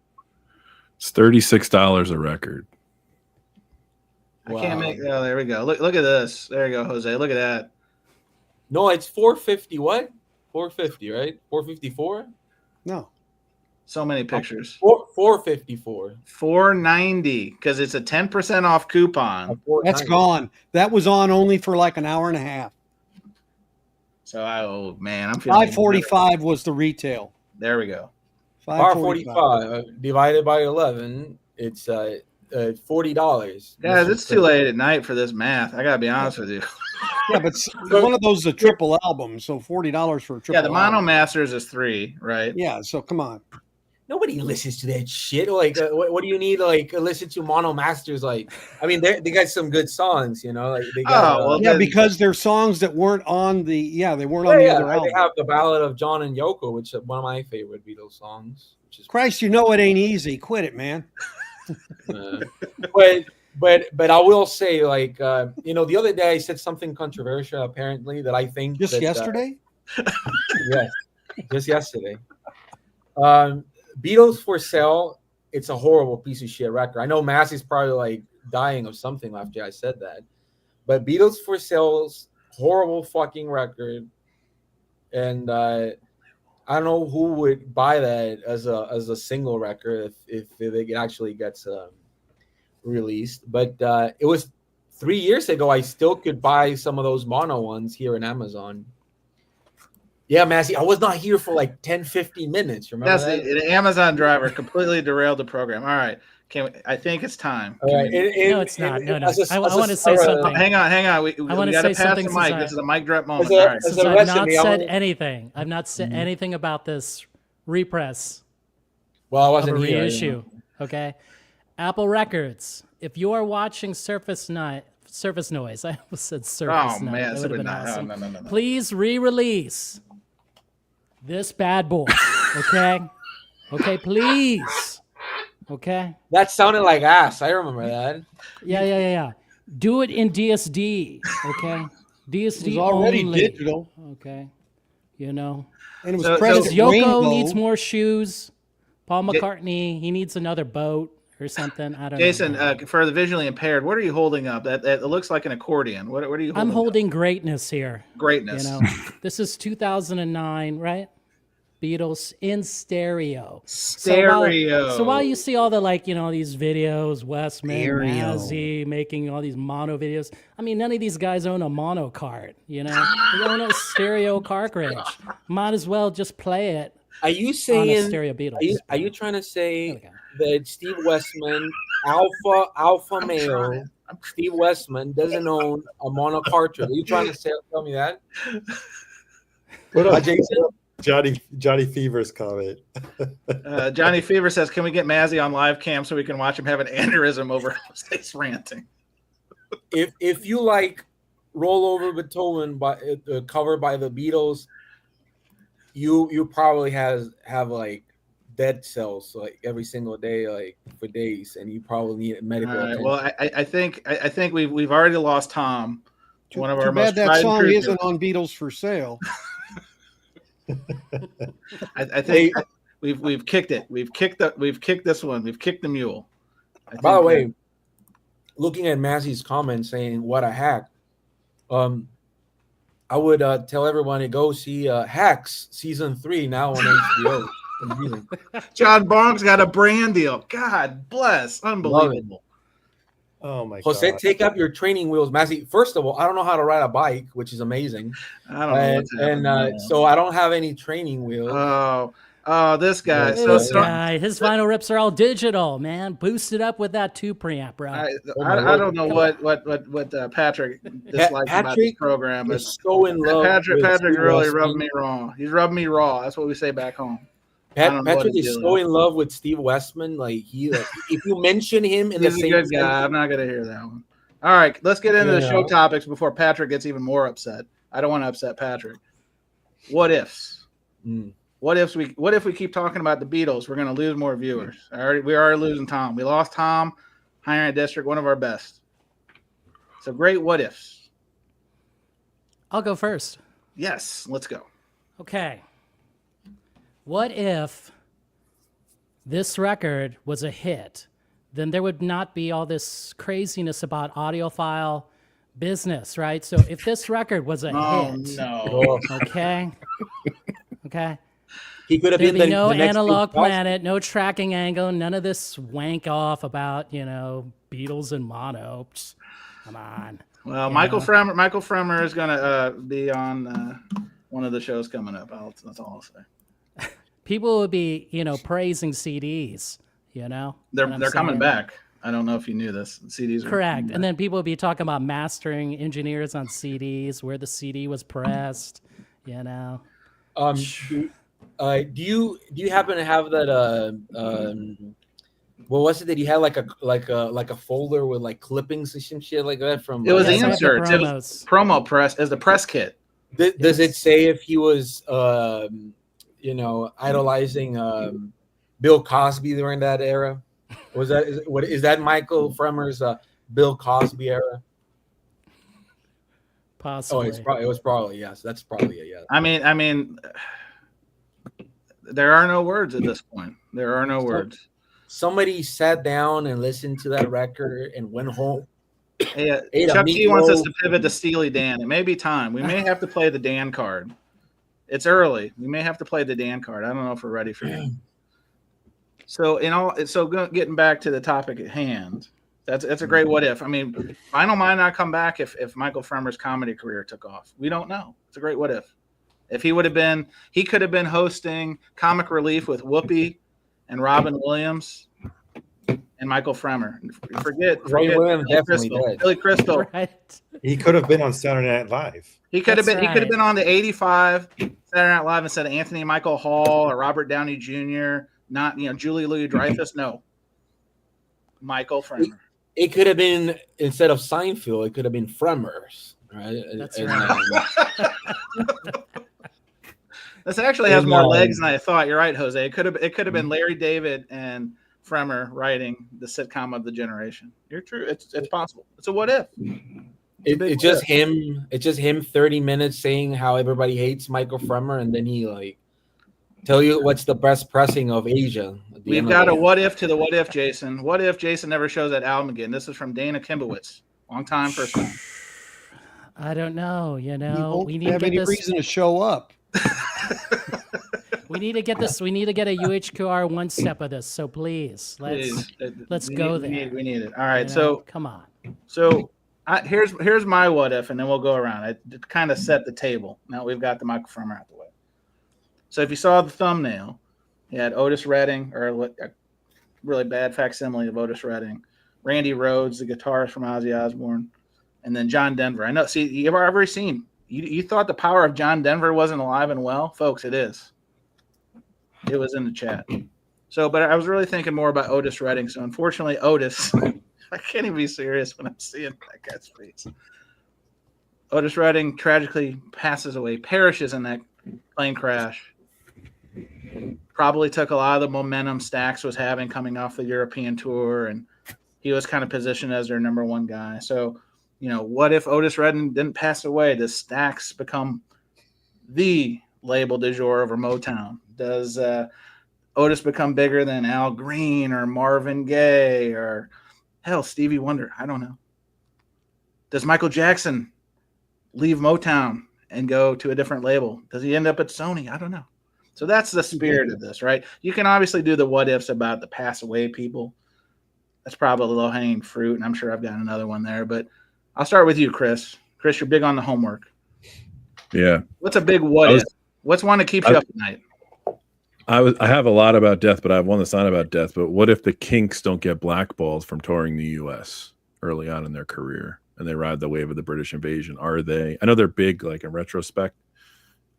It's $36 a record. I can't make. Oh, there we go. Look at this. There you go, Jose. Look at that. No, it's 450. What? 450, right? 454. No. So many pictures. 454. 490 because it's a 10% off coupon. That's gone. That was on only for like an hour and a half. So oh man, I'm feeling. 545 was the retail. There we go. 545 divided by 11. It's $40. Guys, it's too late at night for this math. I gotta be honest with you. Yeah, but one of those is a triple album, so $40 for a triple. Yeah, the Mono album. Masters is 3, right? Yeah, so come on. Nobody listens to that shit. Like, what do you need? Like, listen to Mono Masters. Like, I mean, they got some good songs, you know. Like, they got. Yeah, because they're songs that weren't on the. Yeah, they weren't on the other album. They have the Ballad of John and Yoko, which is one of my favorite Beatles songs. Which is Christ, you know it ain't easy. Quit it, man. But I will say, like, you know, the other day I said something controversial. Apparently, that I think yesterday. Yes, just yesterday. Beatles for Sale. It's a horrible piece of shit record. I know Massey's probably like dying of something after I said that, but Beatles for Sale's horrible fucking record, and I don't know who would buy that as a single record if it actually gets released. But it was 3 years ago. I still could buy some of those mono ones here in Amazon. Yeah, Massey, I was not here for like 10, 15 minutes. Remember that? The Amazon driver completely derailed the program. All right. I think it's time. All right. No, it's not. No. I want to say something. Hang on. I want We to got to say pass something. the mic. This is a mic drop moment. All right. Since I've not said anything. I've not said anything about this repress. Well, I wasn't of a here. Reissue. Okay. Apple Records. If you are watching Surface Noise, I almost said Surface Noise. Man, that would have been awesome. No. Please re-release this bad boy. Okay. Okay, please. Okay. That sounded like ass. I remember that. Yeah. Do it in DSD, okay? DSD It was already only. digital. Okay, you know. And it was So- pressed Because at Yoko Rainbow. needs more shoes. Paul McCartney, he needs another boat or something. I don't Jason, know. for the visually impaired, what are you holding up? That it looks like an accordion. What are you holding? I'm up? holding greatness here. Greatness. You know, this is 2009, right? Beatles in stereo. Stereo. So while you see all the these videos, Westman, Stereo. Mazzy making all these mono videos, I mean, none of these guys own a mono cart. You know, they own a stereo cartridge. Might as well just play it. Are you On a saying? stereo Beatles. Are you trying to There say we go. that Steve Westman, alpha male, Steve Westman doesn't own a mono cartridge? Are you trying to tell me that? What up, Jason? Johnny Fever's comment. Johnny Fever says, "Can we get Mazzy on live cam so we can watch him have an aneurysm over Jose's ranting?" If you like "Roll Over Beethoven" by covered by the Beatles, you probably have like dead cells like every single day, like for days, and you probably need medical attention. Well, I think we've already lost Tom. One of Too our most bad that tried and song true- isn't on Beatles for Sale. I think we've kicked it. We've kicked this one. We've kicked the mule. By the way, looking at Mazzy's comment saying "what a hack," I would tell everyone to go see Hacks season 3 now on HBO. Amazing. John Barnes got a brand deal. God bless, unbelievable. Oh my Jose, god! take up your training wheels, Mazzy. First of all, I don't know how to ride a bike, which is amazing. I don't know what's happening. And so I don't have any training wheels. Oh, this guy. Look at So This guy, his vinyl rips are all digital, man. Boosted up with that 2 preamp, bro. I don't know what Patrick dislikes about this program, but is so in love. Patrick with Steve really Westman. rubbed me wrong. He's rubbed me raw. That's what we say back home. I don't know what Patrick his is deal so is. in love with Steve Westman. Like if you mention him in He's the a same good guy. I'm not going to hear that one. All right, let's get into the show Yeah. topics before Patrick gets even more upset. I don't want to upset Patrick. What ifs? What if we keep talking about the Beatles? We're going to lose more viewers. We are losing Tom. We lost Tom, Higher End District, one of our best. So great. What ifs? I'll go first. Yes, let's go. Okay. What if this record was a hit? Then there would not be all this craziness about audiophile business, right? So if this record was a hit, no. okay, He could have there'd been be the no next analog Big Boss. planet, no tracking angle, none of this wank off about Beatles and mono. Psst, come on. Well, You Michael know? Fremer is going to be on one of the shows coming up. That's all I'll say. People would be, praising CDs. They're what I'm coming saying? back. I don't know if you knew this. CDs are Correct. coming And back. then people would be talking about mastering engineers on CDs, where the CD was pressed, Do you happen to have that what was it that you had like a folder with like clippings and some shit like that from It was Yes, the I have the inserts. It was promos. promo press as the press kit. Does it say if he was idolizing Bill Cosby during that era? Was that is that Michael Fremer's Bill Cosby era? Possibly. It was probably yes. That's probably a yes. I mean, there are no words at this point. There are no words. Somebody sat down and listened to that record and went home. Hey, Ate a Chuck D wants us meatloaf. to pivot to Steely Dan. It may be time. We may have to play the Dan card. It's early. We may have to play the Dan card. I don't know if we're ready for that. So getting back to the topic at hand, that's a great what if. I mean, vinyl might not come back if Michael Fremer's comedy career took off. We don't know. It's a great what if. If he could have been hosting Comic Relief with Whoopi and Robin Williams and Michael Fremer. Forget Williams Billy definitely Crystal. dead. Billy Crystal. Right. He could have been on Saturday Night Live. He could have That's been. He could have right. been on the '85 Saturday Night Live instead of Anthony Michael Hall or Robert Downey Jr. Not Julie Louis Dreyfus. No, Michael Fremer. It could have been instead of Seinfeld. It could have been Fremer's. Right. That's And, right. This actually has And, more legs than I thought. You're right, Jose. It could have been Larry David and Fremer writing the sitcom of the generation. You're true. It's possible. It's a what if. It's just him. It's just him. 30 minutes saying how everybody hates Michael Fremer, and then he like tell you what's the best pressing of Asia. We've got a what if to the what if, Jason. What if Jason never shows that album again? This is from Dana Kimbowitz. Long time, first time. I don't know. You know, won't we need to have get any this. reason to show up. We need to get this. We need to get a UHQR one step of this. So please, let's go there. We need it. All right. You know, So come on. So here's my what if, and then we'll go around. I kind of set the table. Now we've got the Michael Fremer out the way. So if you saw the thumbnail, you had Otis Redding, or a really bad facsimile of Otis Redding, Randy Rhoads, the guitarist from Ozzy Osbourne, and then John Denver. I know. See, you've already seen. You thought the power of John Denver wasn't alive and well, folks. It is. It was in the chat. So, but I was really thinking more about Otis Redding. So, unfortunately, Otis, I can't even be serious when I'm seeing that guy's face. Otis Redding tragically passes away, perishes in that plane crash. Probably took a lot of the momentum Stax was having coming off the European tour, and he was kind of positioned as their number one guy. So, you know, what if Otis Redding didn't pass away? Does Stax become the label du jour over Motown? Does Otis become bigger than Al Green or Marvin Gaye or hell, Stevie Wonder? I don't know. Does Michael Jackson leave Motown and go to a different label? Does he end up at Sony? I don't know. So that's the spirit of this, right? You can obviously do the what ifs about the pass away people. That's probably low hanging fruit, and I'm sure I've got another one there. But I'll start with you, Chris. Chris, you're big on the homework. Yeah. What's a big what if? What's one that keeps you up at night? I have a lot about death, but I have one that's not about death. But what if the Kinks don't get blackballed from touring the U.S. early on in their career, and they ride the wave of the British invasion? Are they? I know they're big, like in retrospect,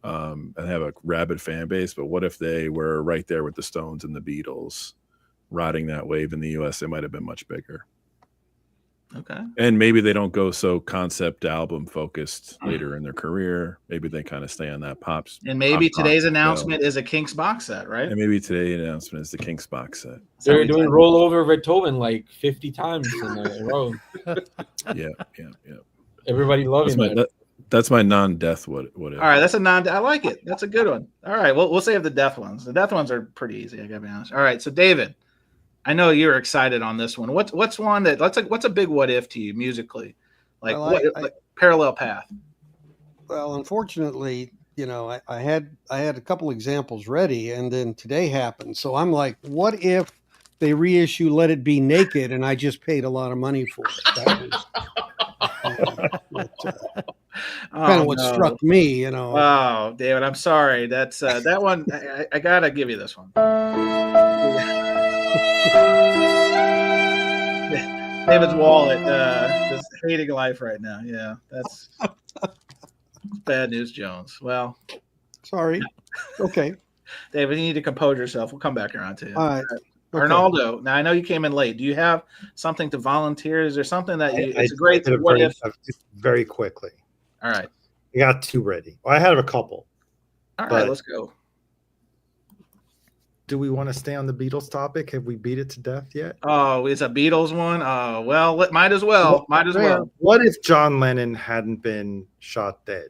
and have a rabid fan base. But what if they were right there with the Stones and the Beatles, riding that wave in the U.S.? They might have been much bigger. Okay. And maybe they don't go so concept album focused later in their career. Maybe they kind of stay on that pops. And maybe pop today's rock announcement is a Kinks box set, right? And maybe today's announcement is the Kinks box set. They're doing rollover Beethoven like 50 times in a row. Yeah. Everybody loving that. That's my non-death what if. All right, that's a non. I like it. That's a good one. All right, well, we'll save the death ones. The death ones are pretty easy. I gotta be honest. All right, so David, I know you're excited on this one. What's one that what's a big what if to you musically, like like parallel path? Well, unfortunately, you know, I had a couple examples ready, and then today happened. So I'm like, what if they reissue "Let It Be Naked" and I just paid a lot of money for it? That was kind of what struck me, you know. Oh, David, I'm sorry. That's that one. I gotta give you this one. David's wallet is hating life right now. Yeah, that's bad news, Jones. Well, sorry. Okay, David, you need to compose yourself. We'll come back around to you. all right. Arnaldo, now I know you came in late. Do you have something to volunteer? Is there something that you? It's a great did it what if. very quickly. All right. I got two ready. Well, I had a couple. All right, let's go. Do we want to stay on the Beatles topic? Have we beat it to death yet? Oh, it's a Beatles one. Oh, well, might as well. Might as well. What if John Lennon hadn't been shot dead?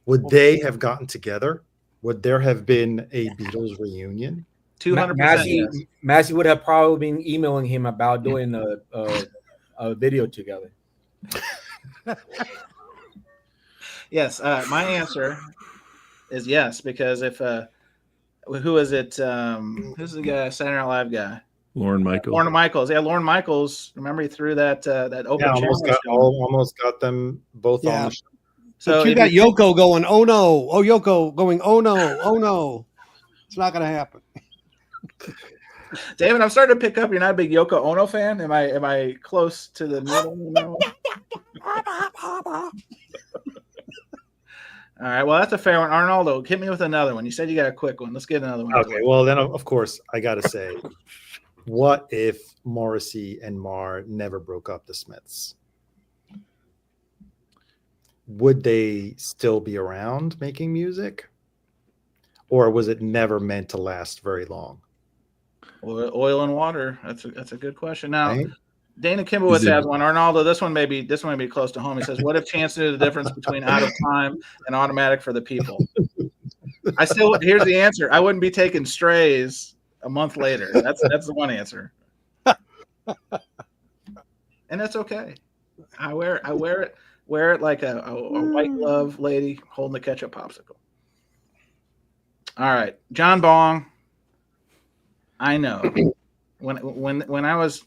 Would they have gotten together? Would there have been a Beatles reunion? 200%. Massey would have probably been emailing him about doing a video together. Yes, my answer is yes, because if who is it? Who's the guy? Saturday Night Live guy? Lorne Michaels. Lorne Michaels. Yeah, Lorne Michaels. Remember he threw that open challenge. Almost got them both on the show. So you got Yoko going, oh no. Oh, Yoko going, oh no, oh no. It's not going to happen. David, I'm starting to pick up. You're not a big Yoko Ono fan. Am I close to the middle? All right. Well, that's a fair one. Arnaldo, hit me with another one. You said you got a quick one. Let's get another one. Okay. Well, then of course I got to say, what if Morrissey and Marr never broke up the Smiths? Would they still be around making music? Or was it never meant to last very long? Oil and water. That's a good question. Now, Right? Dana Kimbowitz Is it- has one. Arnaldo, this one may be close to home. He says, "What if Chance knew the difference between out of time and automatic for the people?" Here's the answer. I wouldn't be taking Strays a month later. That's the one answer, and that's okay. I wear it like a white glove lady holding a ketchup popsicle. All right, John Bong. I know when I was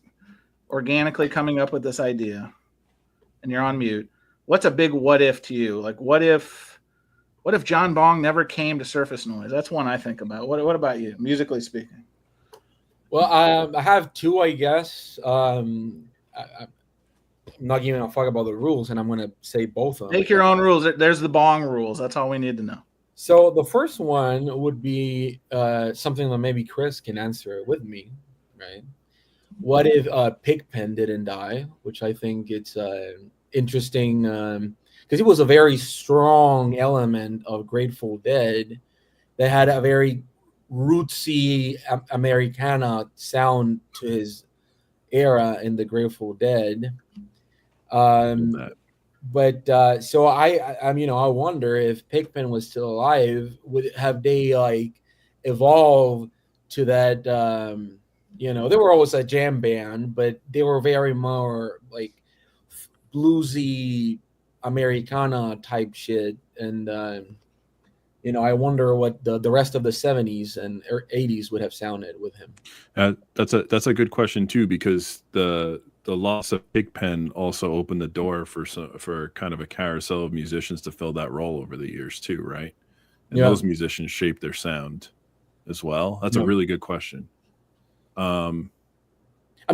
organically coming up with this idea, and you're on mute. What's a big what if to you? Like what if John Bong never came to Surface Noise? That's one I think about. What about you, musically speaking? Well, I have two, I guess. I'm not giving a fuck about the rules, and I'm going to say both of them. Make your own rules. There's the Bong rules. That's all we need to know. So the first one would be something that maybe Chris can answer with me, right? What if Pigpen didn't die? Which I think it's interesting because it was a very strong element of Grateful Dead that had a very rootsy Americana sound to his era in the Grateful Dead. But so I wonder if Pigpen was still alive, have they like evolved to that? They were always a jam band, but they were very more like bluesy Americana type shit. And I wonder what the rest of the 70s and 80s would have sounded with him. That's a good question too, because the loss of Pigpen also opened the door for kind of a carousel of musicians to fill that role over the years too, right? And those musicians shaped their sound as well. That's a really good question. I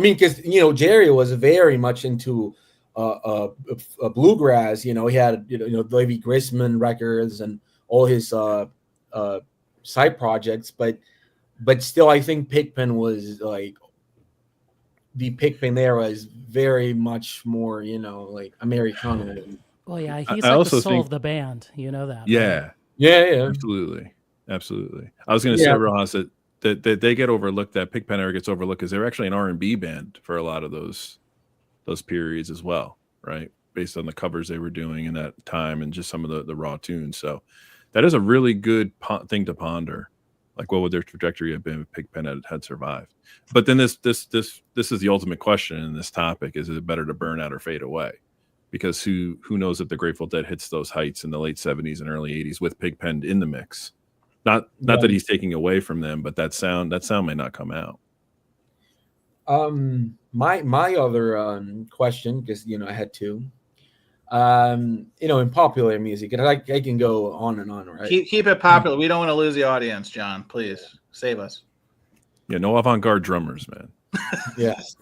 mean, because Jerry was very much into a bluegrass. He had Davey Grisman records and all his side projects, but still, I think Pigpen was like the Pigpen there was very much more like Americana. Well, yeah, he's I like also the soul think- of the band. You know that. Yeah, Yeah. absolutely. I was going to say, Rojas, that they get overlooked. That Pigpen era gets overlooked because they're actually an R&B band for a lot of those periods as well, right? Based on the covers they were doing in that time and just some of the raw tunes. So that is a really good thing to ponder. Like, what would their trajectory have been if Pigpen had survived? But then this is the ultimate question in this topic: is it better to burn out or fade away? Because who knows if the Grateful Dead hits those heights in the late 70s and early 80s with Pigpen in the mix? Not that he's taking away from them, but that sound may not come out. My other question, because I had two. In popular music, and I can go on and on, right? Keep it popular. We don't want to lose the audience, John. Please save us. Yeah, no avant-garde drummers, man. Yes.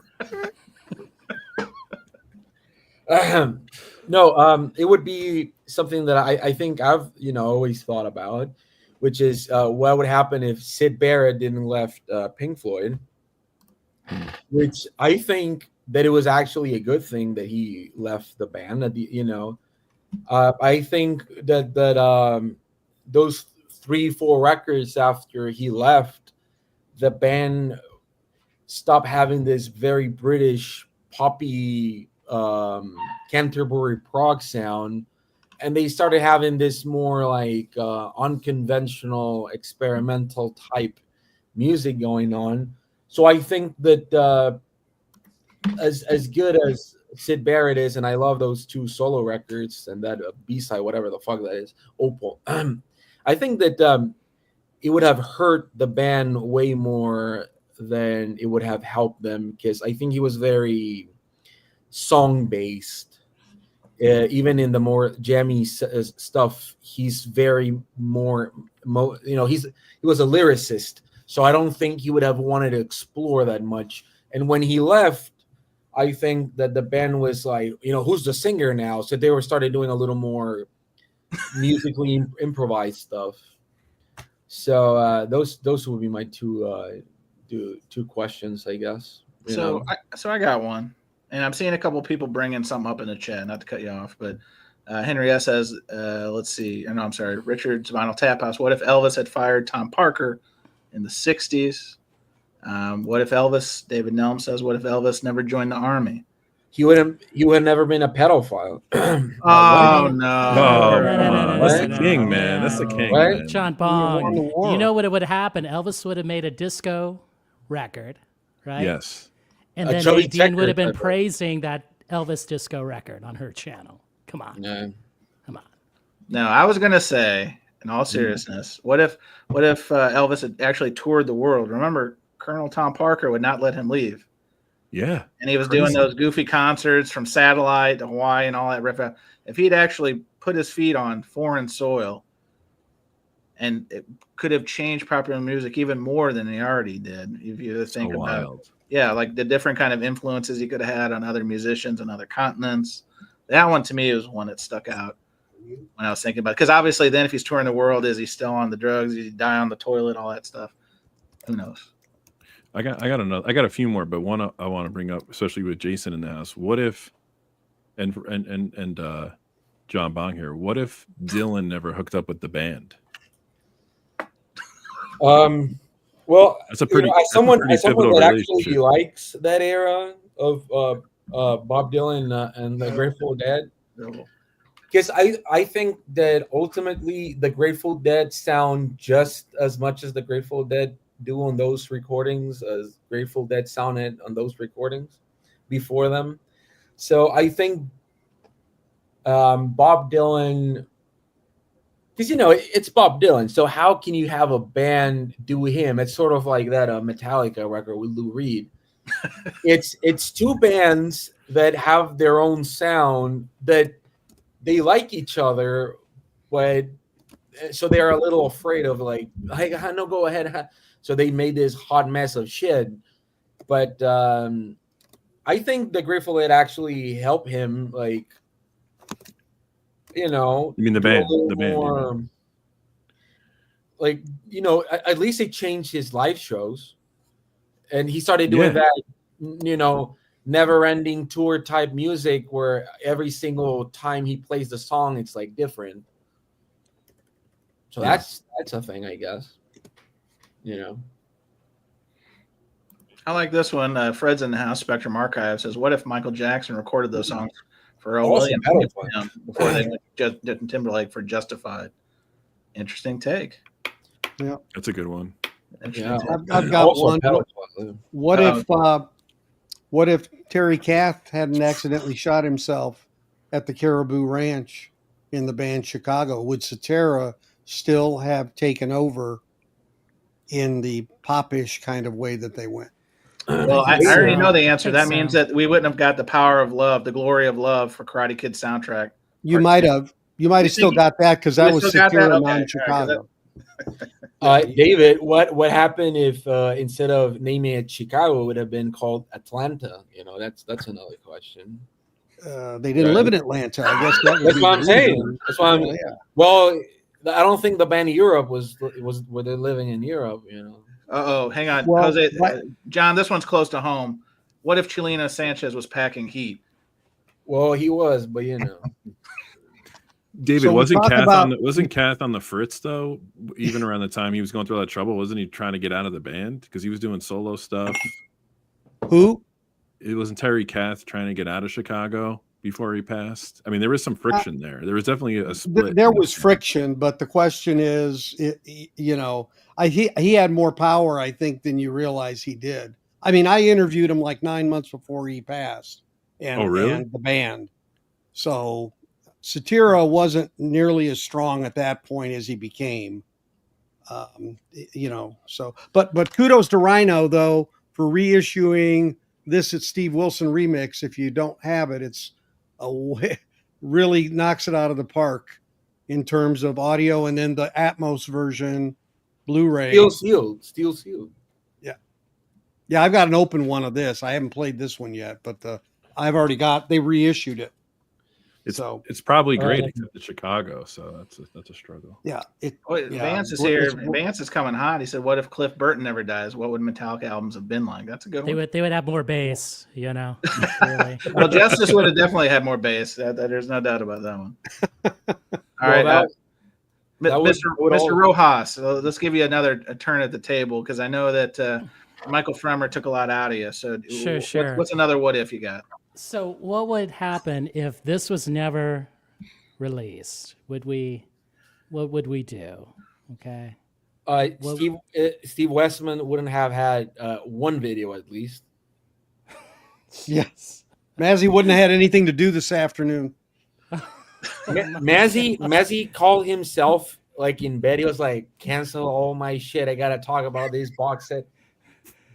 No, it would be something that I think I've always thought about, which is what would happen if Syd Barrett didn't left Pink Floyd, which I think that it was actually a good thing that he left the band. I think that those 3-4 records after he left, the band stopped having this very British poppy Canterbury prog sound, and they started having this more like unconventional experimental type music going on. So I think that as good as Syd Barrett is, and I love those 2 solo records and that B-side, whatever the fuck that is, Opal. I think that it would have hurt the band way more than it would have helped them, because I think he was very song-based. Even in the more jammy stuff, he's very more, he was a lyricist. So I don't think he would have wanted to explore that much. And when he left, I think that the band was like, who's the singer now? So they started doing a little more musically improvised stuff. So those would be my two questions, I guess. I got one, and I'm seeing a couple people bringing something up in the chat. Not to cut you off, but Henry S says, let's see. No, I'm sorry. Richard's Vinyl Tap House. What if Elvis had fired Tom Parker in the 60s? What if Elvis? David Nelm says, what if Elvis never joined the army? He would have never been a pedophile. Oh Oh, no! that's the no, king, man. That's the king, What? man. John won the Bong. war. You know what would have happened? Elvis would have made a disco record, right? Yes. And A then Chubby Nadine would have Checker been type of- praising that Elvis disco record on her channel. Come on. No. Come on. No, I was gonna say, in all seriousness, what if Elvis had actually toured the world? Remember, Colonel Tom Parker would not let him leave, Yeah. and he was Crazy. doing those goofy concerts from satellite to Hawaii and all that riff. If he'd actually put his feet on foreign soil, and it could have changed popular music even more than he already did. If you think So about, wild. yeah, like the different kind of influences he could have had on other musicians and other continents. That one to me was one that stuck out when I was thinking about it. Because obviously then if he's touring the world, is he still on the drugs? Did he die on the toilet? All that stuff. Who knows? I got a few more, but one I want to bring up, especially with Jason in the house. What if, and John Bong here, what if Dylan never hooked up with the band? Well, That's a pretty, as someone pivotal that actually relationship. likes that era of Bob Dylan and the Grateful Dead, because I think that ultimately the Grateful Dead sound just as much as the Grateful Dead do on those recordings as Grateful Dead sounded on those recordings before them. So I think Bob Dylan, because it's Bob Dylan, so how can you have a band do him? It's sort of like that Metallica record with Lou Reed. It's two bands that have their own sound, that they like each other, but so they're a little afraid of like, hey, no, go ahead. So they made this hot mess of shit. But I think the Grateful Dead actually helped him, like, You mean the do a band? little The band. more, like, at least they changed his live shows, and he started doing that, never-ending tour type music where every single time he plays the song, it's like different. So that's a thing, I guess. I like this one. Fred's in the house. Spectrum Archive says, "What if Michael Jackson recorded those songs for Earl Awesome. Williams before they went to Justin Timberlake for Justified?" Interesting take. That's a good one. Yeah, I've got also one. pedal. What if Terry Kath hadn't accidentally shot himself at the Caribou Ranch in the band Chicago? Would Cetera still have taken over in the popish kind of way that they went? Well, I think already so. know the answer. I think That so. means that we wouldn't have got the Power of Love, the Glory of Love for Karate Kid soundtrack. You might have still got that because that We was still got that? Cetera, Okay, non-Chicago. David, what happened if instead of naming it Chicago, it would have been called Atlanta? That's another question. They didn't live in Atlanta. I guess that would That's be what the I'm saying. reason. That's why I'm. Yeah. Well, I don't think the band Europe was where they're living in Europe. Hang on, Well, Jose, what- John. This one's close to home. What if Chileno Sanchez was packing heat? Well, he was, but David, So we wasn't talk Kath about- wasn't Kath on the Fritz though? Even around the time he was going through all that trouble, wasn't he trying to get out of the band because he was doing solo stuff? Who? It wasn't Terry Kath trying to get out of Chicago before he passed. I mean, there was some friction there. There was definitely a split. There was friction, but the question is, he had more power, I think, than you realize he did. I mean, I interviewed him like 9 months before he passed, and the band. So Cetera wasn't nearly as strong at that point as he became. So but kudos to Rhino though for reissuing this at Steve Wilson Remix. If you don't have it, it's really knocks it out of the park in terms of audio, and then the Atmos version Blu-ray. Steel sealed. Yeah, I've got an open one of this. I haven't played this one yet, but they reissued it. It's probably great except in Chicago, so that's a struggle. Yeah. Vance is here. Vance is coming hot. He said, "What if Cliff Burton never dies? What would Metallica albums have been like?" That's a good one. They would have more bass, Really. Well, Justice would have definitely had more bass. There's no doubt about that one. All right, Mr. Rojas. So let's give you another turn at the table because I know that Michael Fremer took a lot out of you. So Sure. What's another what if you got? So what would happen if this was never released? What would we do? Okay. Steve Westman wouldn't have had one video at least. Yes. Mazzy wouldn't have had anything to do this afternoon. Mazzy called himself like in bed. He was like, cancel all my shit. I gotta talk about this box set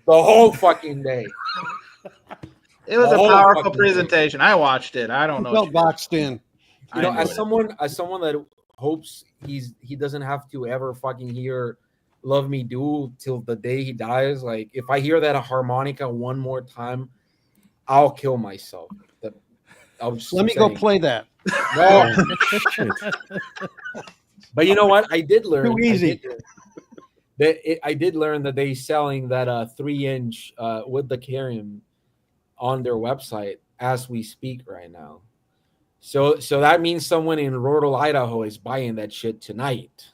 the whole fucking day. It was a powerful presentation. I watched it. I don't know. Felt boxed in. You know, as someone that hopes he doesn't have to ever fucking hear "Love Me Do" till the day he dies. Like, if I hear that harmonica one more time, I'll kill myself. Let me go play that. No. But you know what? I did learn. Too easy. I did learn that they're selling that 3-inch with the Carium on their website as we speak right now. So that means someone in rural Idaho is buying that shit tonight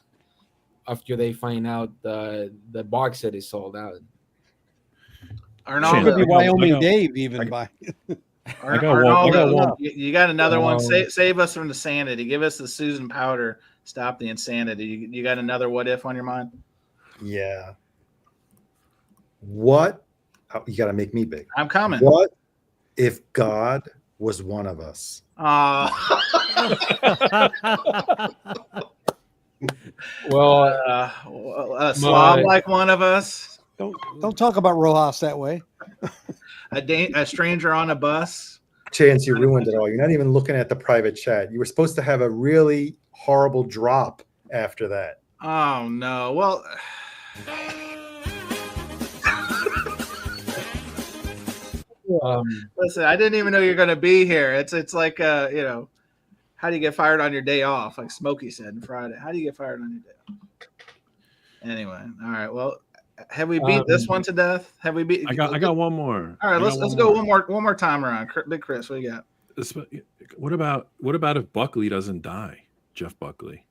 after they find out the box set is sold out. Could be Wyoming Dave even by. I got one. You got another one. Save us from the sanity. Give us the Susan Powder. Stop the insanity. You got another what if on your mind? Yeah. What? Oh, you got to make me big. I'm coming. What if God was one of us? Well, a slob like one of us. Don't talk about Rojas that way. A stranger on a bus. Chance, you ruined it all. You're not even looking at the private chat. You were supposed to have a really horrible drop after that. Oh no. Well, listen, I didn't even know you're going to be here. It's like how do you get fired on your day off? Like Smokey said on Friday. How do you get fired on your day off? Anyway, all right. Well, have we beat this one to death? Have we beat? I got one more. All right, let's go one more time around. Big Chris, what do you got? What about if Buckley doesn't die? Jeff Buckley.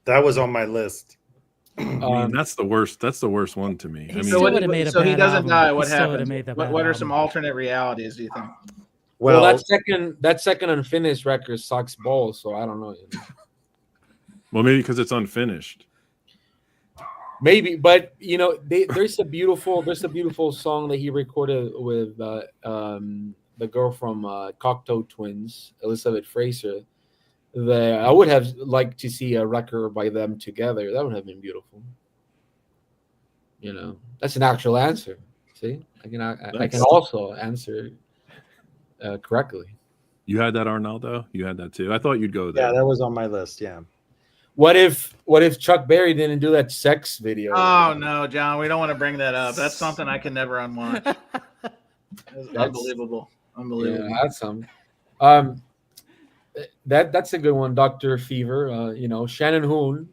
That was on my list. I mean, that's the worst. That's the worst one to me. I mean, so he doesn't die. What happens? What are some alternate realities? Do you think? Well, that second unfinished record sucks balls. So I don't know. Well, maybe because it's unfinished. Maybe, but there's a beautiful song that he recorded with the girl from Cocteau Twins, Elizabeth Fraser. That I would have liked to see a record by them together. That would have been beautiful. That's an actual answer. See, I can also answer correctly. You had that, Arnaldo? You had that too. I thought you'd go there. Yeah, that was on my list. Yeah. What if Chuck Berry didn't do that sex video? Oh no, John, we don't want to bring that up. That's something I can never unwatch. Unbelievable. Yeah, that's some. That's a good one. Dr. Fever. Shannon Hoon.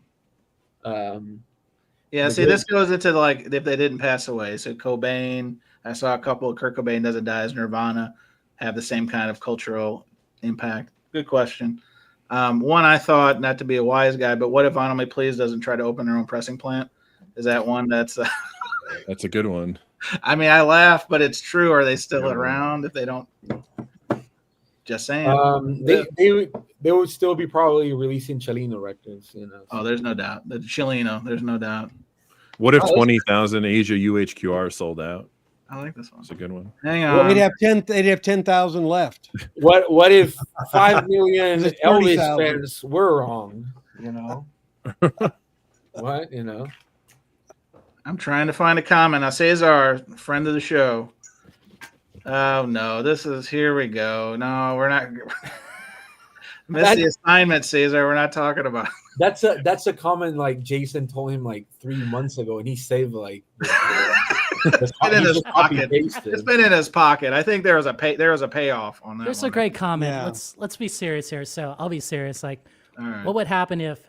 Yeah. See, this goes into like if they didn't pass away. So Cobain. I saw a couple of Kurt Cobain doesn't die as Nirvana have the same kind of cultural impact. Good question. One, I thought, not to be a wise guy, but what if On Me Please doesn't try to open their own pressing plant? Is that one that's that's a good one. I mean, I laugh, but it's true. Are they still around if they don't? Just saying. They would still be probably releasing Chelino records. Oh, there's no doubt. The Chelino, there's no doubt. What if 20,000 Asia UHQR sold out? I like this one. It's a good one. Hang on. Well, they'd have 10,000 left. What if 5 million Elvis fans were wrong? What? I'm trying to find a comment. Now, Cesar, friend of the show. Oh no, here we go. No, we're not. Miss the assignment, Cesar. We're not talking about. That's a comment like Jason told him like 3 months ago, and he saved like. It's been in his pocket. It's been in his pocket. I think there was a payoff on that. There's a great comment. Yeah. Let's be serious here. So I'll be serious. Like, right. What would happen if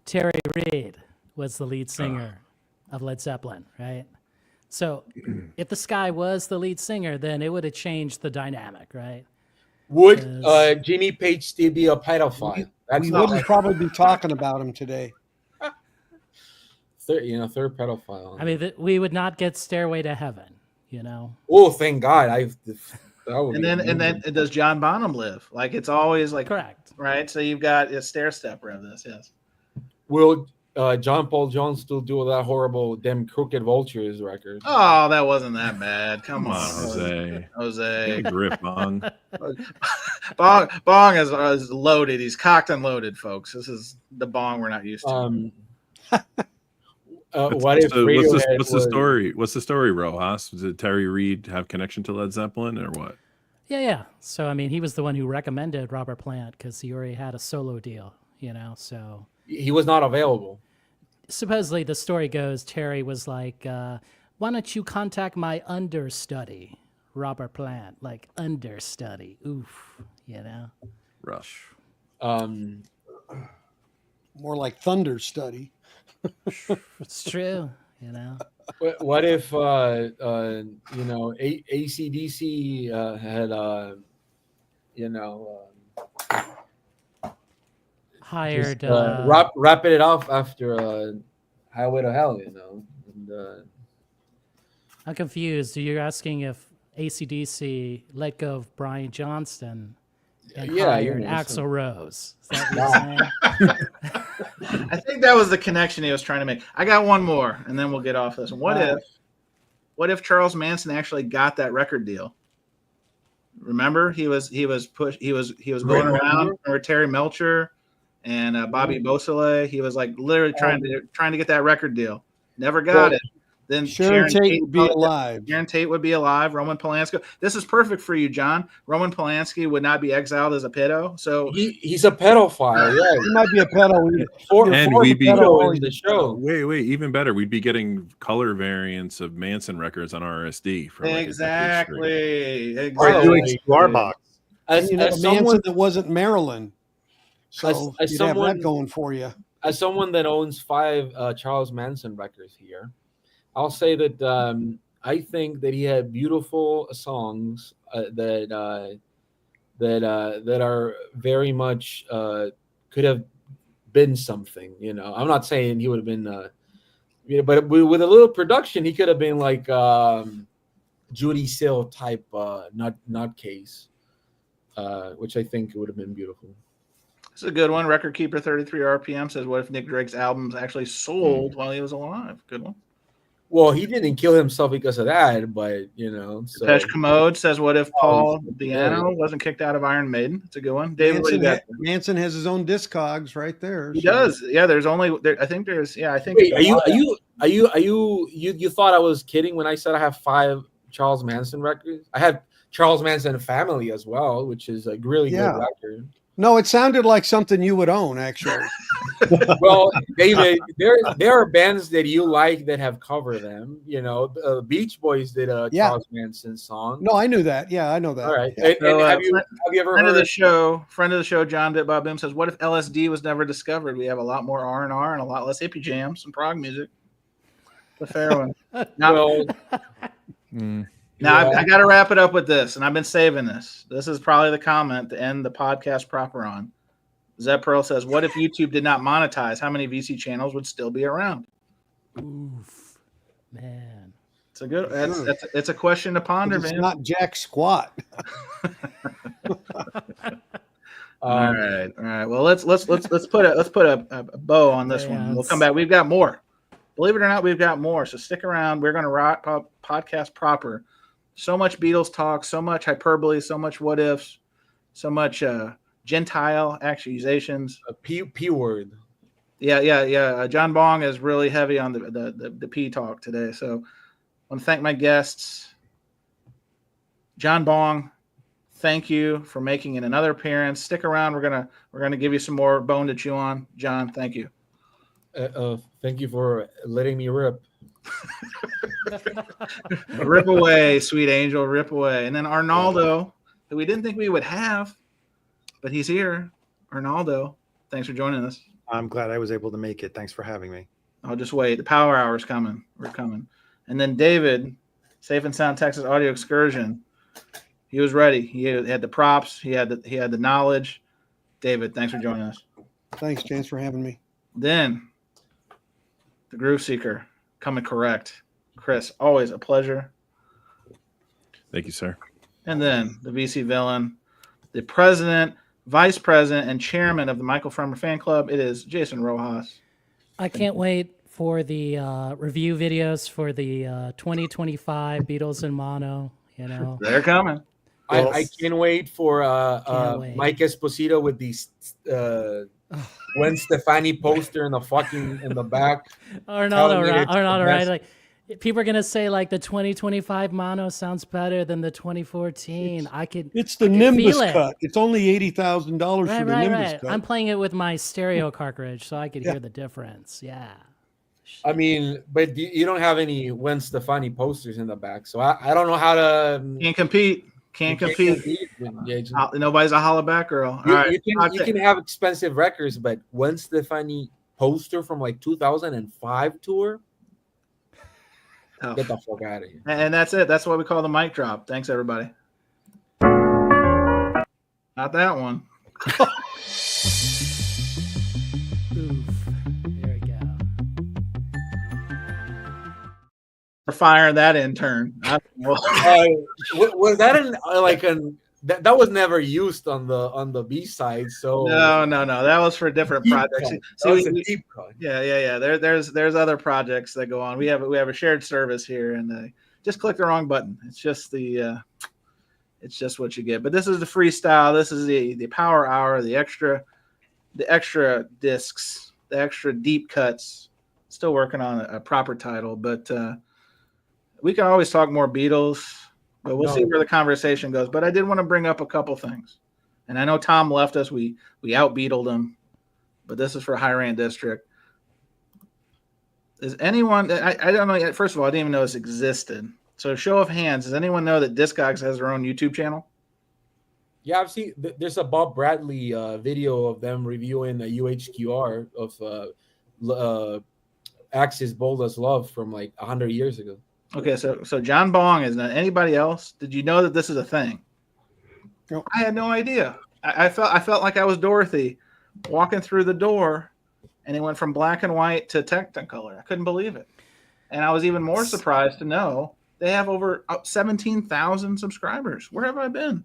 Terry Reid was the lead singer of Led Zeppelin, right? So if this guy was the lead singer, then it would have changed the dynamic, right? Would Jimmy Page still be a pedophile? We wouldn't probably be talking about him today. Third pedophile. I mean, we would not get Stairway to Heaven. You know. Oh, thank God! And then does John Bonham live? Like it's always like Correct. right. So you've got a stair stepper of this. Yes. Will John Paul Jones still do that horrible "Them Crooked Vultures" record? Oh, that wasn't that bad. Come on, Jose. Jose. Get a grip, Bong. Bong is loaded. He's cocked and loaded, folks. This is the Bong we're not used to. What if what's the story? What's the story, Rojas? Did Terry Reid have connection to Led Zeppelin or what? Yeah. So I mean, he was the one who recommended Robert Plant because he already had a solo deal. You know, so he was not available. Supposedly, the story goes Terry was like, "Why don't you contact my understudy, Robert Plant?" Like understudy. Oof. You know. Rush. More like thunder study. It's true, you know. What if AC/DC had hired wrap it off after Highway to Hell, you know. And, I'm confused. You're asking if AC/DC let go of Brian Johnston and hired Axl Rose. Is that what you're saying? I think that was the connection he was trying to make. I got one more, and then we'll get off this. What if Charles Manson actually got that record deal? Remember, he was going around with Terry Melcher and Bobby Beausoleil. He was like literally trying to get that record deal. Never got it. Then Sharon Tate would be alive. Sharon Tate would be alive. Roman Polanski. This is perfect for you, John. Roman Polanski would not be exiled as a pedo. So he's a pedophile. Yeah, he might be a pedo. And we'd be in the show. Wait, even better. We'd be getting color variants of Manson records on RSD for like exactly. Or doing Star Box. As Manson that wasn't Maryland. So as you'd someone, have that going for you. As someone that owns 5 Charles Manson records here, I'll say that I think that he had beautiful songs that are very much could have been something. You know, I'm not saying he would have been, but with a little production, he could have been like Judy Sill type nutcase, which I think would have been beautiful. This is a good one. Record Keeper 33 RPM says, "What if Nick Drake's albums actually sold while he was alive?" Good one. Well, he didn't kill himself because of that, but you know. So. Depeche Commode says, "What if Paul Di'Anno wasn't kicked out of Iron Maiden?" It's a good one. David, Manson has his own discogs right there. He does. Yeah, there's only there. I think there's. Yeah, I think. Wait, you thought I was kidding when I said I have 5 Charles Manson records? I have Charles Manson Family as well, which is a really good record. No, it sounded like something you would own, actually. Well, David, there are bands that you like that have covered them. You know, Beach Boys did a Charles Manson song. No, I knew that. Yeah, I know that. All right. Yeah. And have you ever friend heard of the show? Friend of the show, John Bob Boom says, "What if LSD was never discovered? We have a lot more R&R and a lot less hippie jams and prog music." The fair one. Now I got to wrap it up with this, and I've been saving this. This is probably the comment to end the podcast proper on. Zeb Pearl says, "What if YouTube did not monetize? How many VC channels would still be around?" Oof, man. It's a good. It's a question to ponder, man. It's not jack squat. All right. Well, let's put a bow on this one. We'll come back. We've got more. Believe it or not, we've got more. So stick around. We're going to rock podcast proper. So much Beatles talk, so much hyperbole, so much what ifs, so much Gentile accusations. A P word. Yeah. John Bong is really heavy on the P talk today. So I want to thank my guests. John Bong, thank you for making another appearance. Stick around. We're gonna give you some more bone to chew on. John, thank you. Thank you for letting me rip. Rip away, sweet angel, rip away. And then Arnaldo, who we didn't think we would have, but he's here. Arnaldo, thanks for joining us. I'm glad I was able to make it. Thanks for having me. I'll just wait. The power hour's coming. We're coming. And then David, Safe and Sound Texas Audio Excursion. He was ready. He had the props. He had the knowledge. David, thanks for joining us. Thanks, James, for having me. Then the Groove Seeker coming correct. Chris, always a pleasure. Thank you, sir. And then the VC villain, the president, vice president, and chairman of the Michael Farmer fan club. It is Jason Rojas. I can't wait for the review videos for the 2025 Beatles in Mono. You know, They're coming. Well, I can't wait for Can't wait. Mike Esposito with these Gwen Stefani poster in the back. Arnaldo, Telling me it's the right? best. Like, people are gonna say like the 2025 Mono sounds better than the 2014. It's the I can Nimbus feel it. cut. It's only $80,000 for Right, the right, Nimbus right. cut. I'm playing it with my stereo cartridge, so I could hear the difference. Yeah. I mean, but you don't have any Gwen Stefani posters in the back, so I don't know how to. Can't compete. Can't compete. Nobody's a holla back girl. All right. You can have expensive records, but Gwen Stefani poster from like 2005 tour. Tough. Get the fuck out of here. And that's it. That's what we call the mic drop. Thanks, everybody. Not that one. Oof. There we go. We're firing that intern. Was that that was never used on the B side? So No. That was for different projects. That was a deep cut. Yeah. There's other projects that go on. We have a shared service here, and just click the wrong button. It's just it's just what you get. But this is the freestyle. This is the power hour. The extra discs, the extra deep cuts. Still working on a proper title, but we can always talk more Beatles. But we'll see where the conversation goes. But I did want to bring up a couple things. And I know Tom left us. We out-Beatled him. But this is for High Rant District. Is anyone... I don't know yet. First of all, I didn't even know this existed. So show of hands. Does anyone know that Discogs has their own YouTube channel? Yeah, I've seen. There's a Bob Bradley video of them reviewing the UHQR of Axis Bold as Love from like 100 years ago. Okay, so John Bong is not anybody else. Did you know that this is a thing? No. I had no idea. I felt like I was Dorothy walking through the door, and it went from black and white to Technicolor. I couldn't believe it, and I was even more surprised to know they have over 17,000 subscribers. Where have I been?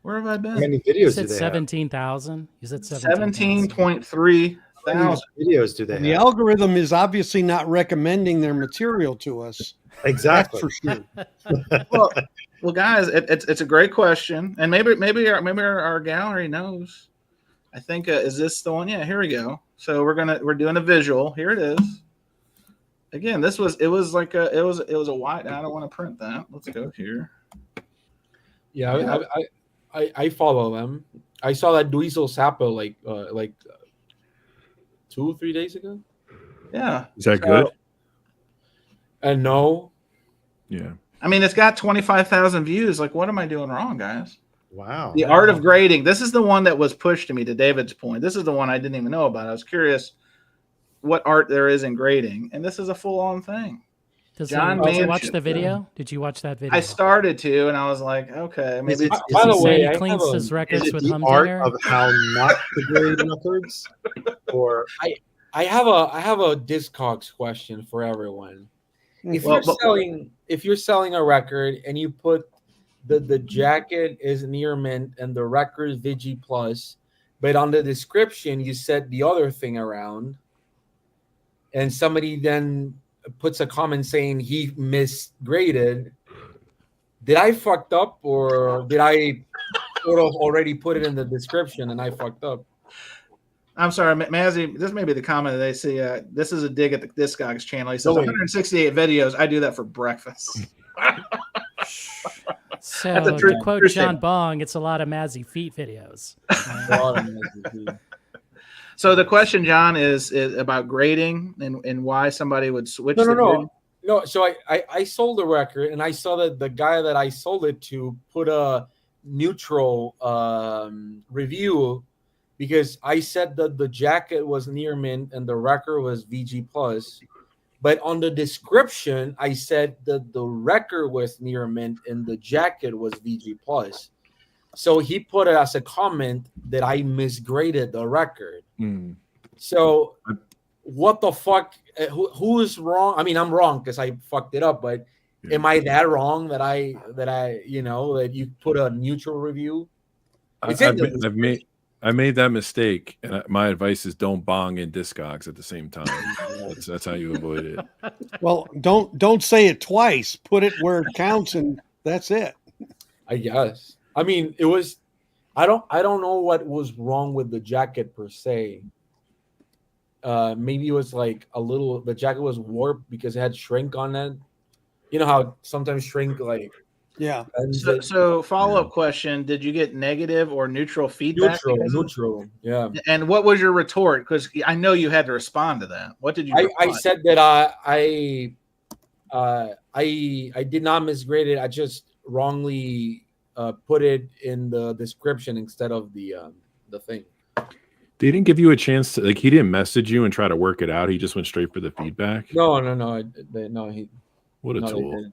How many You videos do said they 17,000. You said 17,000. 17.3 have? How many thousand. videos do they And the have? algorithm is obviously not recommending their material to us. Exactly. That's for sure. Well, guys, it's a great question, and maybe our gallery knows. I think is this the one? Yeah, here we go. So we're doing a visual. Here it is. Again, it was a wide. I don't want to print that. Let's go here. Yeah, I follow them. I saw that Dweezil Sapo like 2-3 days ago. Yeah. Is that good? And no, Yeah. I mean, it's got 25,000 views. Like, what am I doing wrong, guys? Wow. The Art of Grading. This is the one that was pushed to me, to David's point. This is the one I didn't even know about. I was curious what art there is in grading, and this is a full-on thing. Did John you watch Manchin. the video? Did you watch that video? I started to, and I was like, okay, maybe it's By the He way, said I he cleans have a- his records Is it with the art Humdinger. of how not to grade records? Or I have a Discogs question for everyone. If you're selling a record and you put the jacket is near mint and the record is VG plus, but on the description you said the other thing around, and somebody then puts a comment saying he misgraded, did I fucked up, or did I sort of already put it in the description and I fucked up? I'm sorry, Mazzy. This may be the comment that they see. This is a dig at the Discogs channel. He says No way. 168 videos. I do that for breakfast. So That's a to true quote true John statement. Bong, it's a lot of Mazzy feet videos. So the question, John, is about grading and why somebody would switch. No. So I sold the record, and I saw that the guy that I sold it to put a neutral review, because I said that the jacket was near mint and the record was VG plus, but on the description I said that the record was near mint and the jacket was VG plus. So he put it as a comment that I misgraded the record. Mm. So what the fuck? Who is wrong? I mean, I'm wrong because I fucked it up, but Am I that wrong that I you know that you put a neutral review? It's in the I made that mistake, and my advice is don't bong and Discogs at the same time. That's how you avoid it. Well, don't say it twice. Put it where it counts, and that's it. I guess. I mean, it was. I don't know what was wrong with the jacket per se. Maybe it was like a little. The jacket was warped because it had shrink on it. You know how sometimes shrink like. Yeah. So follow-up question: did you get negative or neutral feedback? Neutral. Yeah. And what was your retort? Because I know you had to respond to that. What did you? I said that I did not misgrade it. I just wrongly put it in the description instead of the thing. They didn't give you a chance to he didn't message you and try to work it out. He just went straight for the feedback. No. What a tool.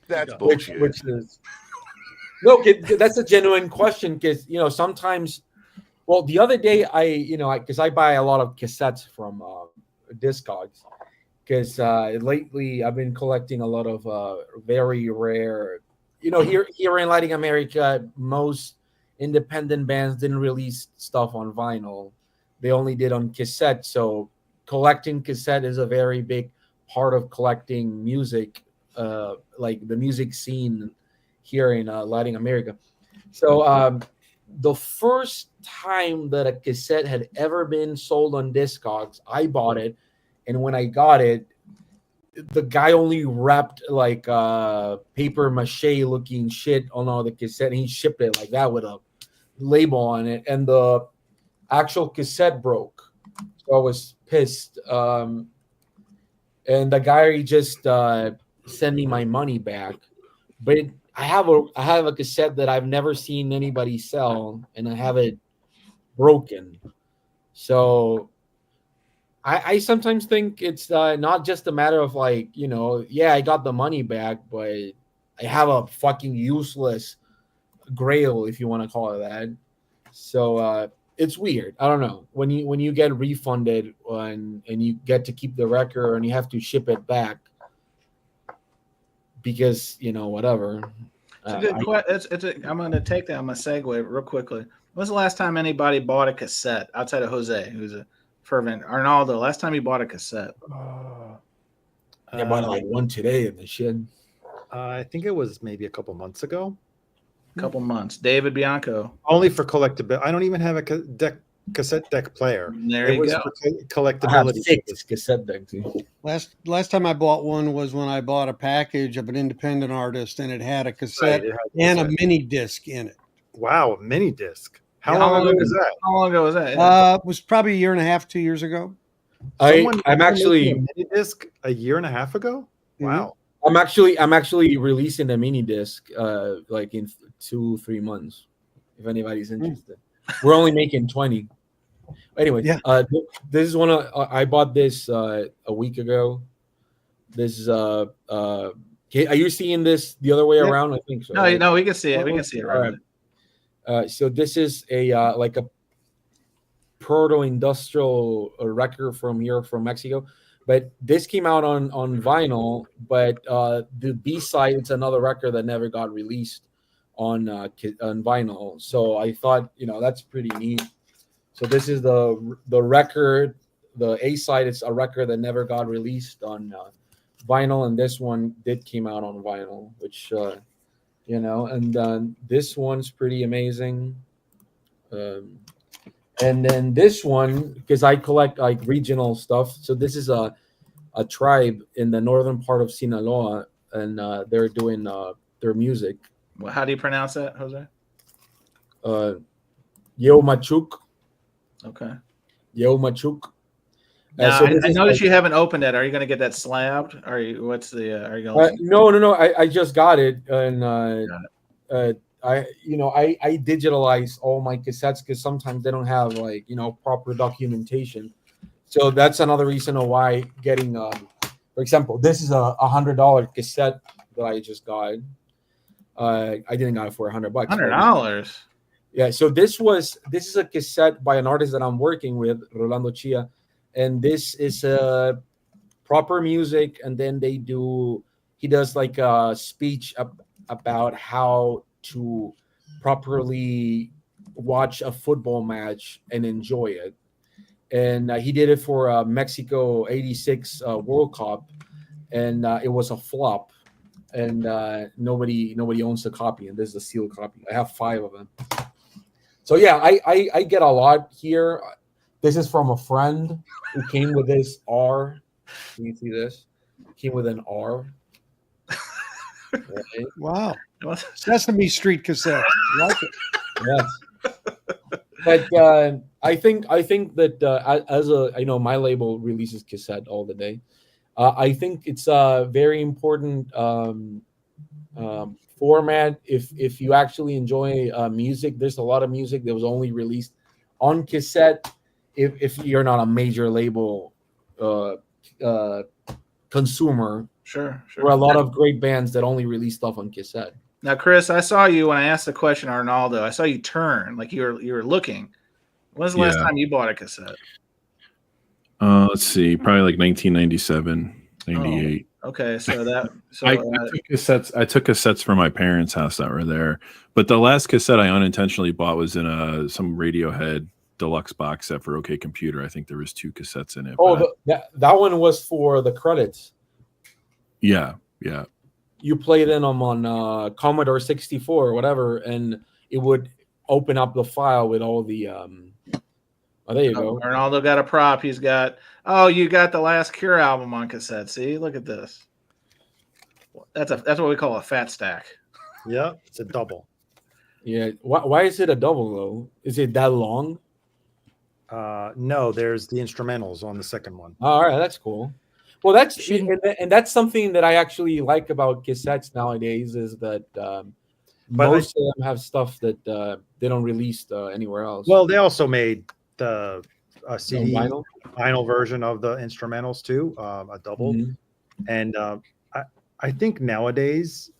That's bullshit. Which is no, that's a genuine question because sometimes. Well, the other day because I buy a lot of cassettes from Discogs because lately I've been collecting a lot of very rare. Here in Latin America, most independent bands didn't release stuff on vinyl. They only did on cassette. So collecting cassette is a very big part of collecting music, like the music scene here in Latin America. So the first time that a cassette had ever been sold on Discogs, I bought it. And when I got it, the guy only wrapped like paper mache looking shit on all the cassette. And he shipped it like that with a label on it. And the actual cassette broke. So I was pissed. And the guy just sent me my money back. But I have a cassette that I've never seen anybody sell, and I have it broken. So I sometimes think it's not just a matter of I got the money back, but I have a fucking useless grail, if you want to call it that. So it's weird. I don't know. When you get refunded and you get to keep the record and you have to ship it back because whatever. It's a good question. I'm going to take that. I'm going to segue real quickly. When's the last time anybody bought a cassette outside of Jose, who's a fervent Arnaldo? Last time he bought a cassette? I bought like one today in the shed. I think it was maybe a couple months ago. Couple months. David Bianco. Only for collectability. I don't even have a cassette deck player. There you go. For collectability. I have 6 cassette decks. Last time I bought one was when I bought a package of an independent artist, and it had a cassette and a mini disc in it. Wow, a mini disc. How long ago was that? How long ago was that? It was probably a year and a half, 2 years ago. I'm actually a mini disc a year and a half ago. Wow. I'm actually releasing a mini disc like in 2-3 months. If anybody's interested, we're only making 20. Anyway, this is one of I bought this a week ago. This is are you seeing this the other way around? I think so. No, we can see it. We can see it right. So this is a like a proto-industrial record from Mexico, but this came out on vinyl. But the B-side, it's another record that never got released on vinyl. So I thought that's pretty neat. So this is the record. The A-side is a record that never got released on vinyl, and this one did came out on vinyl, which. And this one's pretty amazing. And then this one, because I collect like regional stuff. So this is a tribe in the northern part of Sinaloa, and they're doing their music. Well, how do you pronounce that, Jose? Yo Machuk. Okay. Yo Machuk. Now, so I noticed you haven't opened it. Are you going to get that slabbed? Are you going to? No. I just got it, and I digitalize all my cassettes because sometimes they don't have proper documentation. So that's another reason why getting, for example, this is a $100 cassette that I just got. I didn't got it for $100. $100. Yeah. So this is a cassette by an artist that I'm working with, Rolando Chia. And this is proper music, and then they do he does like a speech about how to properly watch a football match and enjoy it. And he did it for Mexico '86 World Cup, and it was a flop. And nobody owns the copy, and this is a sealed copy. I have 5 of them. So yeah, I get a lot here. This is from a friend who came with this R. Can you see this? Came with an R. Right? Wow. Sesame Street cassette. Like it. Yes. But I think that I know my label releases cassette all the day. I think it's a very important format. If you actually enjoy music, there's a lot of music that was only released on cassette. If you're not a major label consumer, Sure. there are a lot of great bands that only release stuff on cassette. Now, Chris, I saw you when I asked the question, Arnaldo. I saw you turn like you were looking. When's the last time you bought a cassette? Let's see, probably like 1997, 98. Oh, okay, I took cassettes from my parents' house that were there, but the last cassette I unintentionally bought was in some Radiohead deluxe box set for OK Computer. I think there was 2 cassettes in it. Oh, that one was for the credits. Yeah. You played in them on Commodore 64 or whatever, and it would open up the file with all the. There you go. Arnaldo got a prop. He's got. Oh, you got the last Cure album on cassette. See, look at this. That's what we call a fat stack. Yeah, it's a double. Yeah. Why is it a double though? Is it that long? No, there's the instrumentals on the second one. Oh, all right, that's cool. Well, and that's something that I actually like about cassettes nowadays is that most of them have stuff that they don't release anywhere else. Well, they also made the CD vinyl version of the instrumentals too, a double. Mm-hmm. And I think nowadays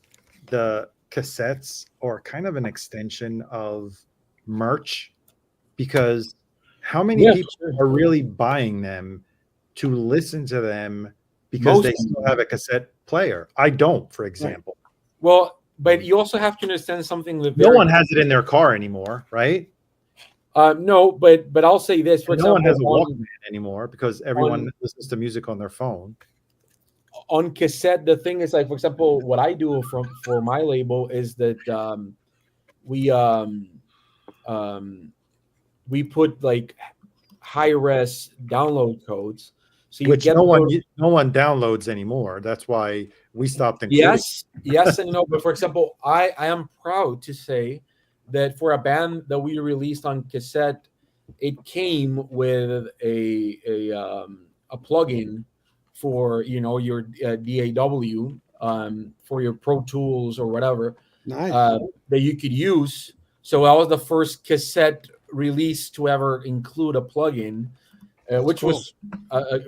the cassettes are kind of an extension of merch, because how many people are really buying them to listen to them because they still have a cassette player? I don't, for example. Well, but you also have to understand something that no one has it in their car anymore, right? No, but I'll say this. For example, no one has a Walkman anymore because everyone listens to music on their phone. On cassette, the thing is, like, for example, what I do for my label is that we put like high-res download codes. So which no one downloads anymore. That's why we stopped including. Yes and no. But for example, I am proud to say that for a band that we released on cassette, it came with a plugin for your DAW for your Pro Tools or whatever. Nice. That you could use. So I was the first cassette release to ever include a plugin. Which was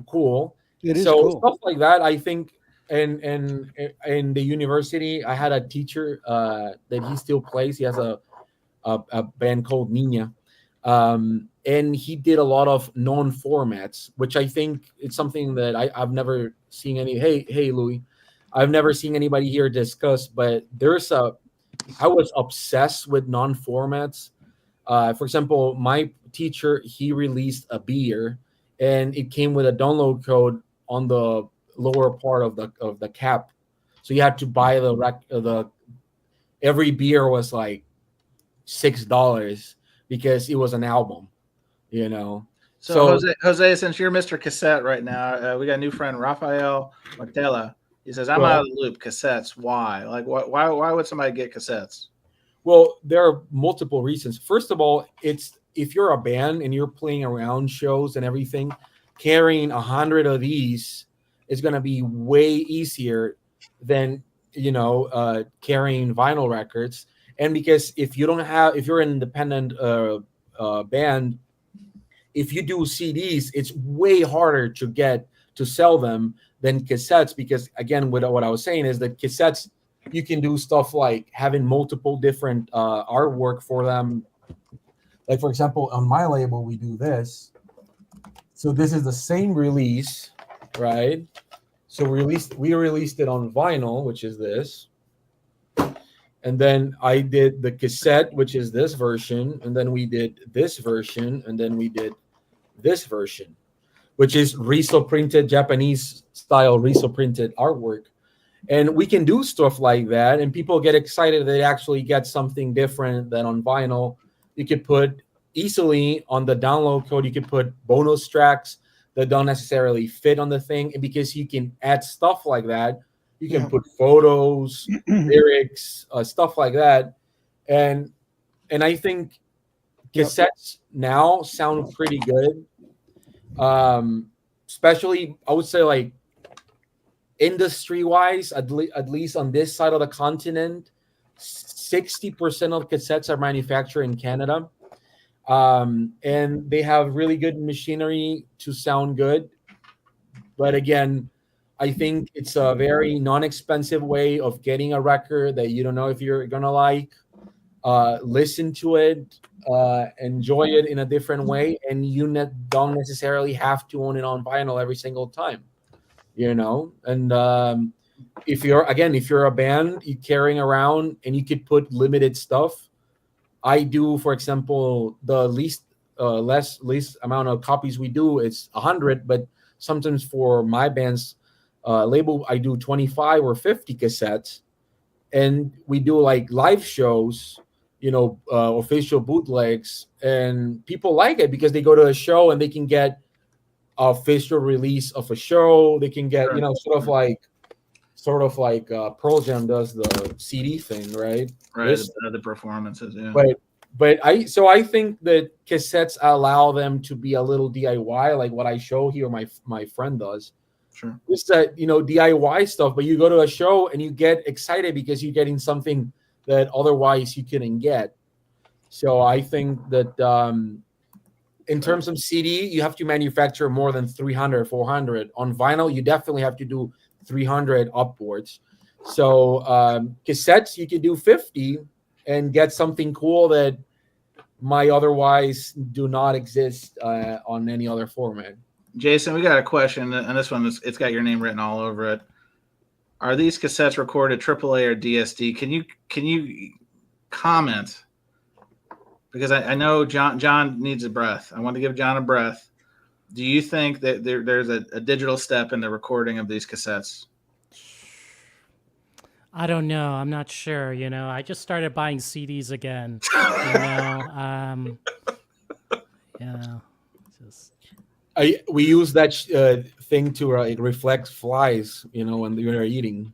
cool. It is cool. Stuff like that, I think, and in the university, I had a teacher that he still plays. He has a band called Nina, and he did a lot of known formats, which I think it's something that I've never seen any. Hey, Louis, I've never seen anybody here discuss. But I was obsessed with non formats. For example, my teacher, he released a beer. And it came with a download code on the lower part of the cap, so you had to buy every beer was like $6 because it was an album, So Jose, since you're Mr. Cassette right now, we got a new friend, Rafael Martella. He says, "I'm out of the loop. Cassettes. Why? Like, why would somebody get cassettes?" Well, there are multiple reasons. First of all, if you're a band and you're playing around shows and everything, carrying 100 of these is going to be way easier than carrying vinyl records. And because if you're an independent band, if you do CDs, it's way harder to sell them than cassettes. Because again, what I was saying is that cassettes, you can do stuff like having multiple different artwork for them. Like, for example, on my label, we do this. So this is the same release, right? So we released it on vinyl, which is this. And then I did the cassette, which is this version, and then we did this version, and then we did this version, which is riso printed, Japanese style riso printed artwork. And we can do stuff like that, and people get excited that they actually get something different than on vinyl. You could put easily on the download code, you could put bonus tracks that don't necessarily fit on the thing. And because you can add stuff like that, you can put photos, lyrics, stuff like that. And I think cassettes now sound pretty good. Especially, I would say, like, industry-wise, at least on this side of the continent, 60% of cassettes are manufactured in Canada. And they have really good machinery to sound good. But again, I think it's a very non-expensive way of getting a record that you don't know if you're gonna like. Listen to it, enjoy it in a different way, and you don't necessarily have to own it on vinyl every single time, you know. And if you're a band, you're carrying around, and you could put limited stuff. I do, for example, the least amount of copies we do is 100, but sometimes for my band's label, I do 25 or 50 cassettes, and we do like live shows, you know, official bootlegs, and people like it because they go to a show and they can get official release of a show. They can get, you know, sort of like Pearl Jam does the CD thing, right? Right, the performances, yeah. But I think that cassettes allow them to be a little DIY, like what I show here, my friend does. Sure. Just that, you know, DIY stuff, but you go to a show and you get excited because you're getting something that otherwise you couldn't get. So I think that in terms of CD, you have to manufacture more than 300, 400. On vinyl, you definitely have to do 300 upwards. So cassettes, you can do 50 and get something cool that might otherwise do not exist on any other format. Jason, we got a question, and this one it's got your name written all over it. Are these cassettes recorded AAA or DSD? Can you comment? Because I know John needs a breath. I want to give John a breath. Do you think that there's a digital step in the recording of these cassettes? I don't know. I'm not sure. You know, I just started buying CDs again. We use that thing to reflect flies, you know, when you're eating.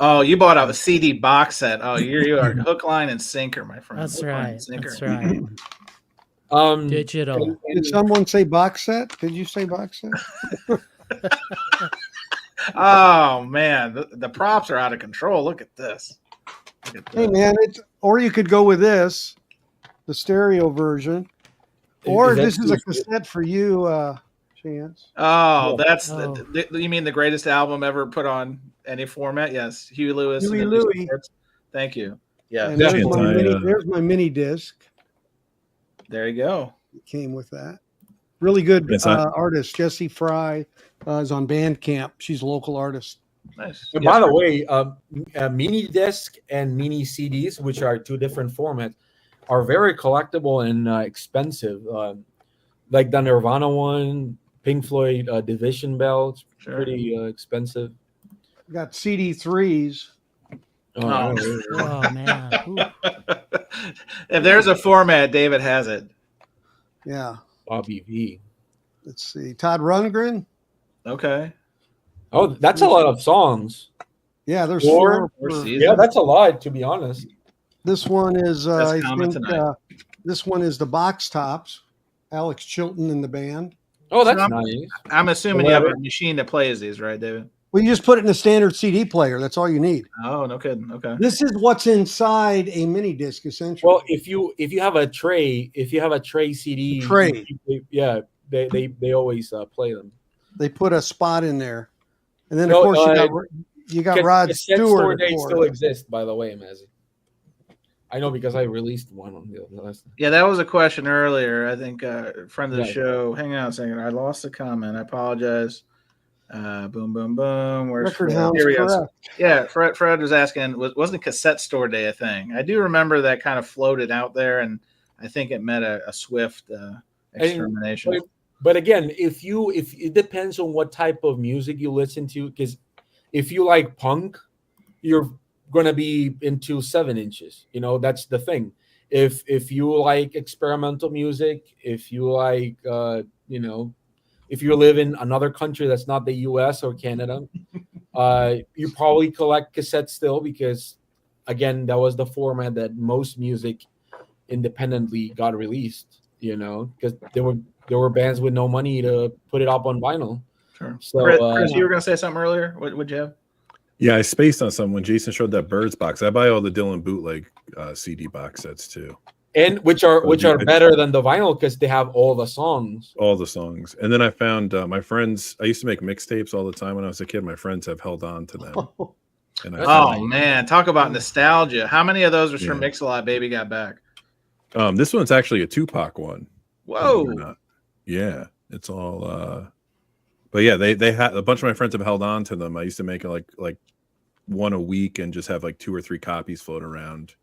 Oh, you bought a CD box set. Oh, you are hook, line, and sinker, my friend. That's Hook, line, right. and sinker. That's right. Digital. Did someone say box set? Did you say box set? Oh man, the props are out of control. Look at this. Hey man, or you could go with this, the stereo version, or this is a cassette for you, Chance. Oh, that's you mean the greatest album ever put on any format? Yes, Huey Lewis. Huey Louie. Thank you. Yeah, and there's my mini disc. There you go. It came with that. Really good artist, Jessie Fry, is on Bandcamp. She's a local artist. Nice. And by the way, mini disc and mini CDs, which are two different formats, are very collectible and expensive. Like the Nirvana one, Pink Floyd Division Bell, pretty expensive. We got CD3s. Oh man. If there's a format, David has it. Yeah. Bobby V. Let's see. Todd Rundgren. Okay. Oh, that's a lot of songs. Yeah, there's four. Yeah, that's a lot, to be honest. This one is, I think, this one is the Box Tops. Alex Chilton in the band. Oh, that's nice. I'm assuming you have a machine that plays these, right, David? Well, you just put it in a standard CD player. That's all you need. Oh, no kidding. Okay. This is what's inside a mini disc, essentially. Well, if you have a tray, CD, they always play them. They put a spot in there, and then of course you got Rod Stewart. They still exist, by the way, Mazzy. I know because I released one on the last time. Yeah, that was a question earlier. I think friend of the show. Hang on a second. I lost the comment. I apologize. Boom, boom, boom. Where's Record Fred? Hound's Here we go. correct. Yeah, Fred was asking, wasn't Cassette Store Day a thing? I do remember that kind of floated out there, and I think it met a swift extermination. But again, if it depends on what type of music you listen to, because if you like punk, you're gonna be into 7 inches. That's the thing. If you like experimental music, if you like if you live in another country that's not the US or Canada, you probably collect cassettes still, because again, that was the format that most music independently got released, because there were bands with no money to put it up on vinyl. Sure. So Chris, you were going to say something earlier. What'd you have? Yeah, I spaced on some when Jason showed that Birds box. I buy all the Dylan bootleg CD box sets too, and which are better than the vinyl because they have all the songs. And then I found my friends. I used to make mixtapes all the time when I was a kid. My friends have held on to them. And man, talk about nostalgia. How many of those are from Mix-a-Lot Baby Got Back? This one's actually a Tupac one. Whoa. Yeah, it's all but yeah, they had a bunch of my friends have held on to them. I used to make like one a week and just have like 2 or 3 copies float around.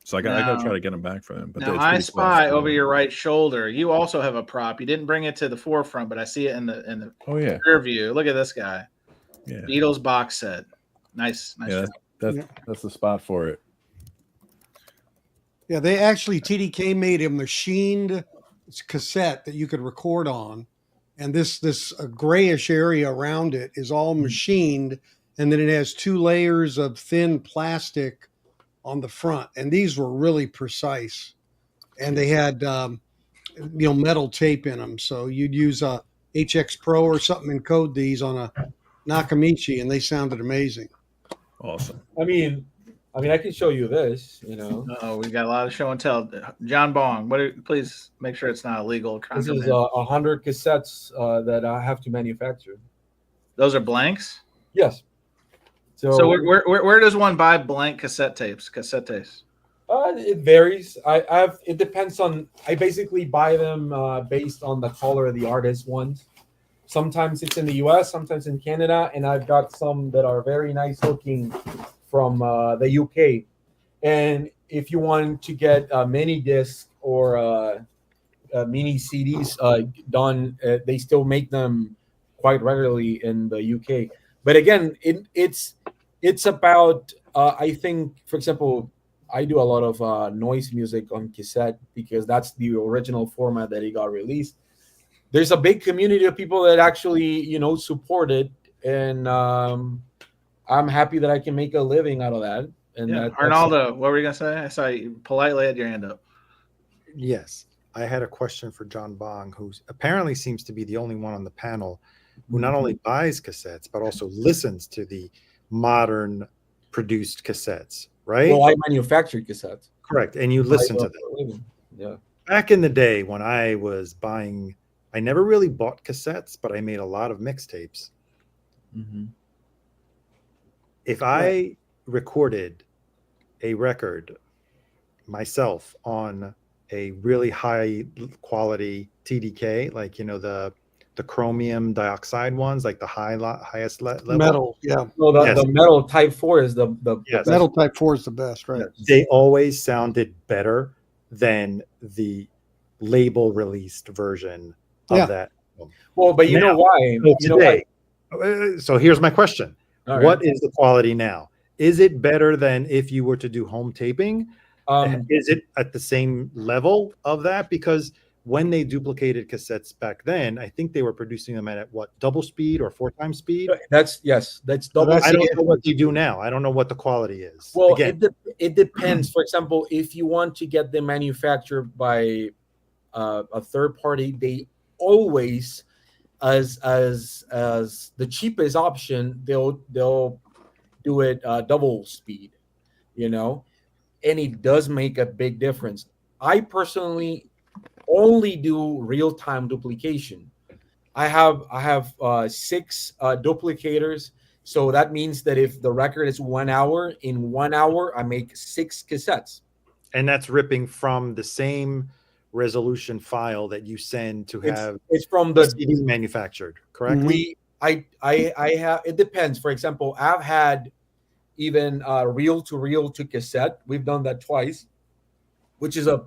So I got to try to get them back for them. But now I spy over your right shoulder. You also have a prop. You didn't bring it to the forefront, but I see it in the rear view. Look at this guy. Yeah. Beatles box set. Nice. Yeah, that's the spot for it. Yeah, they actually TDK made a machined cassette that you could record on, and this grayish area around it is all machined, and then it has 2 layers of thin plastic on the front, and these were really precise, and they had metal tape in them, so you'd use a HX Pro or something and code these on a Nakamichi, and they sounded amazing. Awesome. I mean, I can show you this. Oh, we got a lot of show and tell. John Bong, please make sure it's not illegal. This is 100 cassettes that I have to manufacture. Those are blanks. Yes. So where does one buy blank cassette tapes? It varies. It depends on. I basically buy them based on the color of the artist ones. Sometimes it's in the U.S., sometimes in Canada, and I've got some that are very nice looking from the UK. And if you want to get a mini disc or mini CDs done, they still make them quite regularly in the UK. But again, it's about I think, for example, I do a lot of noise music on cassette because that's the original format that it got released. There's a big community of people that actually support it, and I'm happy that I can make a living out of that. And Arnaldo, what were you gonna say? I saw you politely had your hand up. Yes, I had a question for John Bong, who apparently seems to be the only one on the panel who not only buys cassettes but also listens to the modern produced cassettes, right? Well, I manufacture cassettes. Correct, and you listen to them. Yeah. Back in the day when I was buying, I never really bought cassettes, but I made a lot of mixtapes. Mm-hmm. If I recorded a record myself on a really high quality TDK, like the chromium dioxide ones, like the highest level Metal, yeah. Well, the metal Type 4 is the yes. Metal Type 4 is the best, right? They always sounded better than the label released version of that. Well, but you know why? So here's my question. All what is the quality now? Is it better than if you were to do home taping? Is it at the same level of that? Because when they duplicated cassettes back then, I think they were producing them at what, double speed or 4 times speed? That's double. I don't know what they do now. I don't know what the quality is. Well, it depends. For example, if you want to get them manufactured by a third party, they always, as the cheapest option, they'll do it double speed, and it does make a big difference. I personally only do real-time duplication. I have 6 duplicators, so that means that if the record is 1 hour, in 1 hour I make 6 cassettes. And that's ripping from the same resolution file that you send to have It's from the the CD manufactured, correct? I have. It depends. For example, I've had even reel to cassette. We've done that twice, which is a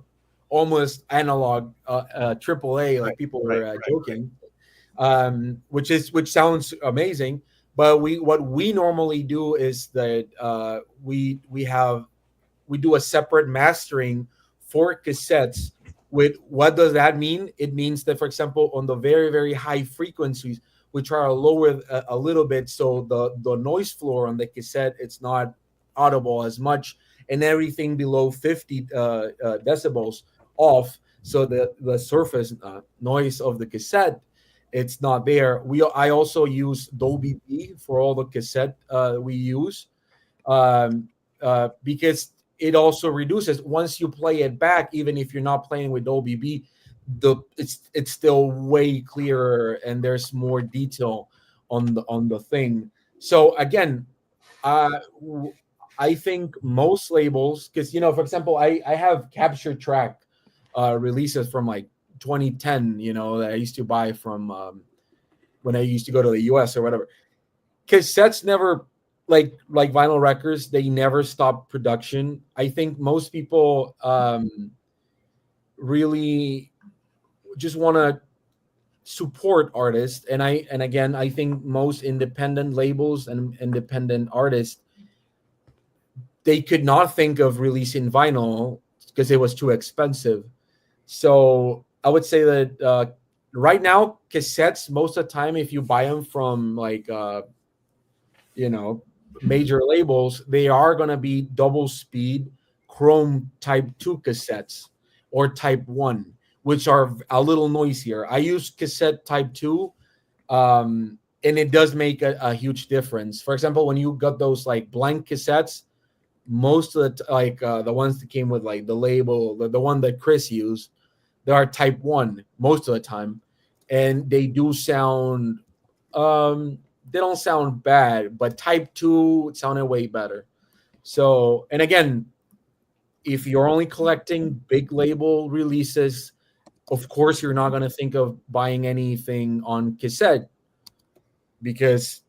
almost analog AAA, like people were joking, which sounds amazing. But what we normally do is that we do a separate mastering for cassettes. With what does that mean? It means that, for example, on the very, very high frequencies, we try to lower a little bit so the noise floor on the cassette, it's not audible as much, and everything below 50 decibels off, so the surface noise of the cassette, it's not there. I also use Dolby B for all the cassette we use, because it also reduces once you play it back. Even if you're not playing with Dolby B, it's still way clearer and there's more detail on the thing. So again, I think most labels, because for example, I have capture track releases from like 2010, that I used to buy from when I used to go to the US or whatever. Cassettes never, like vinyl records, they never stop production. I think most people really just want to support artists, and again, I think most independent labels and independent artists, they could not think of releasing vinyl because it was too expensive. So I would say that right now, cassettes, most of the time, if you buy them from like major labels, they are going to be double speed Chrome Type 2 cassettes or Type 1, which are a little noisier. I use cassette Type 2, and it does make a huge difference. For example, when you got those like blank cassettes, most of the the ones that came with like the label, the one that Chris used, they are Type 1 most of the time, and they do sound they don't sound bad, but Type 2 sounded way better. So, and again, if you're only collecting big label releases, of course you're not going to think of buying anything on cassette because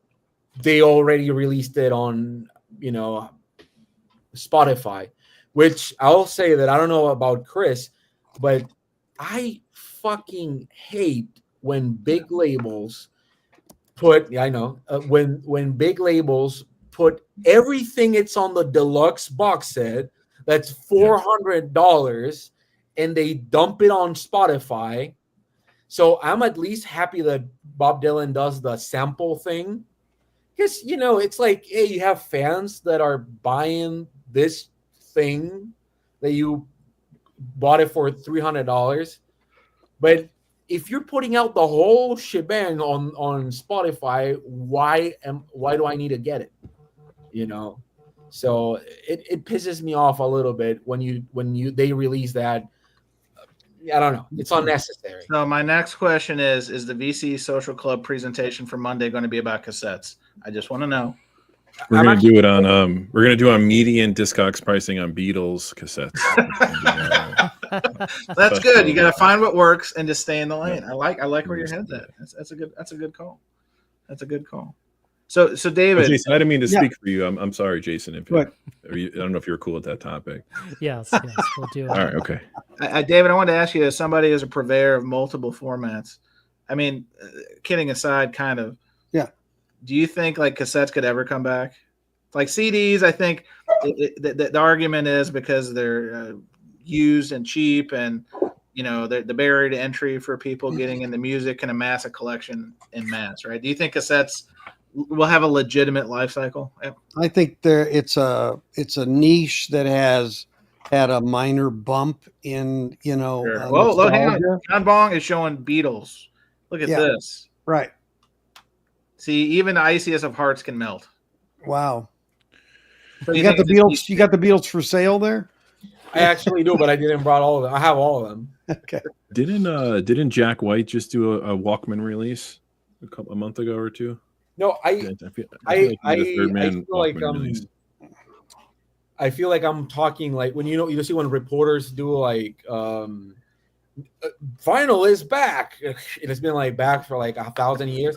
they already released it on Spotify. Which I'll say that I don't know about Chris, but I fucking hate when big labels when big labels put everything it's on the deluxe box set that's $400 and they dump it on Spotify. So I'm at least happy that Bob Dylan does the sample thing, because it's like, hey, you have fans that are buying this thing that you bought it for $300, but if you're putting out the whole shebang on Spotify, why do I need to get it? So it pisses me off a little bit when they release that. I don't know. It's unnecessary. So my next question is the VC Social Club presentation for Monday going to be about cassettes? I just want to know. We're going to do it on we're going to do on median Discogs pricing on Beatles cassettes. That's good. You got to find what works and just stay in the lane. I like where your head's at. That's a good call. That's a good call. So David, Jason, I didn't mean to speak for you. I'm sorry, Jason. I don't know if you're cool with that topic. Yes, we'll do it. All right, okay. David, I wanted to ask you, as somebody who's a purveyor of multiple formats, I mean, kidding aside, kind of. Yeah. Do you think like cassettes could ever come back? Like CDs, I think the argument is because they're used and cheap, and the barrier to entry for people getting into music and amass a collection in mass, right? Do you think cassettes will have a legitimate life cycle? I think it's a niche that has had a minor bump in Sure. Well, hang on. John Bong is showing Beatles. Look at this. Right. See, even the iciest of hearts can melt. Wow. So you got the Beatles. You got the Beatles for sale there? I actually do, but I didn't brought all of them. I have all of them. Okay. Didn't Jack White just do a Walkman release a month ago or two? No, I feel like I'm talking like when you see when reporters do like vinyl is back. It has been like back for like 1,000 years,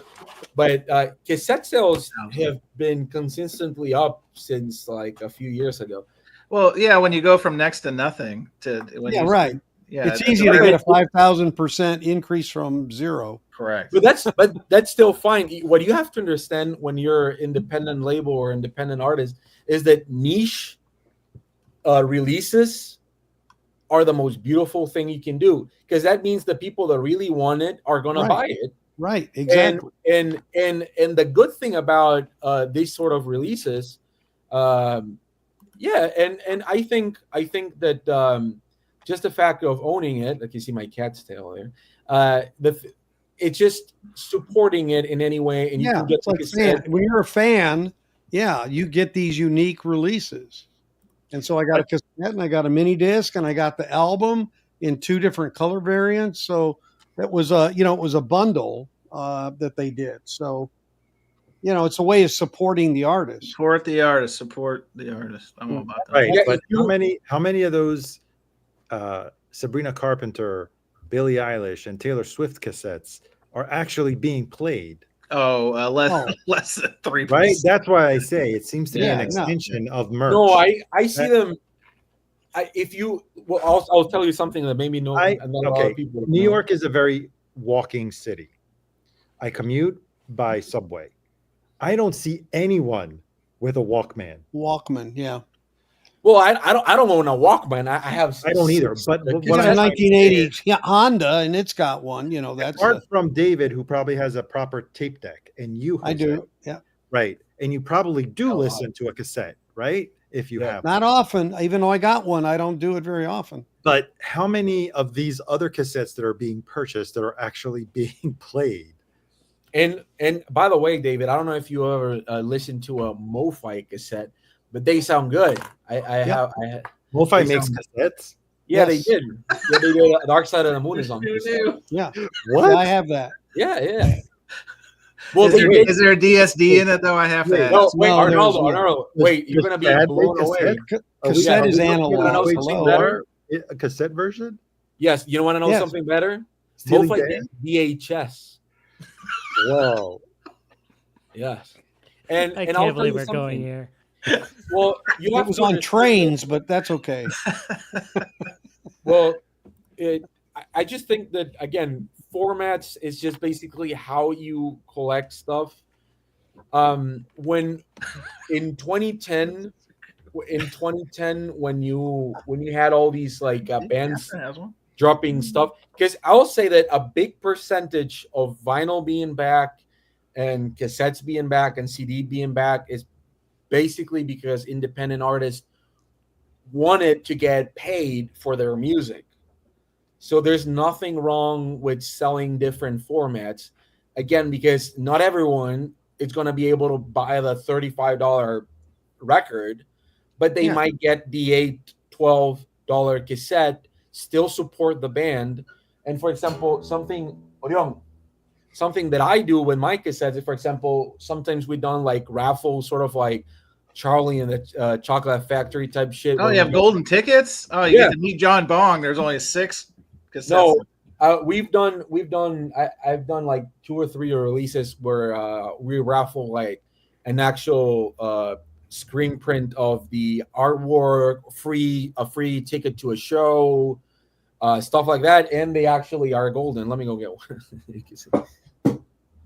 but cassette sales have been consistently up since like a few years ago. Well, yeah, when you go from next to nothing to when Yeah, you right. yeah, It's easy to get a 5,000% increase from zero. correct. But that's still fine. What you have to understand when you're independent label or independent artist is that niche releases are the most beautiful thing you can do, because that means the people that really want it are going to buy it. Right, exactly. And the good thing about these sort of releases, and I think that just the fact of owning it, like you see my cat's tail there, it's just supporting it in any way, and you can get it's like when you're a fan, you get these unique releases. And so I got a cassette and I got a mini disc and I got the album in 2 different color variants. So that was it was a bundle that they did. So, it's a way of supporting the artist. Support the artist. Support the artist. I'm all about that. Right. Yeah, But how many of those Sabrina Carpenter, Billie Eilish, and Taylor Swift cassettes are actually being played? Less than 3%. Right. That's why I say it seems to be an No. extension of merch. No, I see them. I'll tell you something that maybe not a lot of people New know. York is a very walking city. I commute by subway. I don't see anyone with a Walkman, yeah. Well, I don't own a Walkman. I don't either. But You what got I'm a trying to say 1980 Honda, and it's got one. That's apart from David, who probably has a proper tape deck, and you, I Jose, do. Yeah, right, and you probably do listen to a cassette, right? If you have, not often. Even though I got one, I don't do it very often. But how many of these other cassettes that are being purchased that are actually being played? And by the way, David, I don't know if you ever listened to a MoFi cassette, but they sound good. MoFi makes cassettes. Yeah, Yes. they did. Yeah, they did. Dark Side of the Moon is on. Yeah, What? Yeah, I have that. Yeah. Well, Is there a DSD in it though? I have to ask. No, wait, No, Arnaldo, wait, you're gonna be Bad blown away. cassette? Cassette is You wanna analog. know something Hello. better? A cassette version? Yes, you want to know Yes. something better? Steely MoFi Dan? did VHS. Whoa. Yes. And I and I'll can't tell you believe we're going something. here. Well, you It have was to on understand- trains, but that's okay. Well, I just think that again, formats is just basically how you collect stuff. When in 2010, when you had all these like bands dropping stuff, because I'll say that a big percentage of vinyl being back and cassettes being back and CD being back is basically because independent artists wanted to get paid for their music. So there's nothing wrong with selling different formats. Again, because not everyone is going to be able to buy the $35 record, but they might get the $8, $12 cassette, still support the band. And for example, something that I do with my cassettes is, for example, sometimes we've done like raffles, sort of like Charlie and the Chocolate Factory type shit. Oh, you have golden tickets? Oh, you get to meet John Bong. There's only 6 cassettes. No, I've done like 2 or 3 releases where we raffle like an actual screen print of the artwork, a free ticket to a show, stuff like that, and they actually are golden. Let me go get one.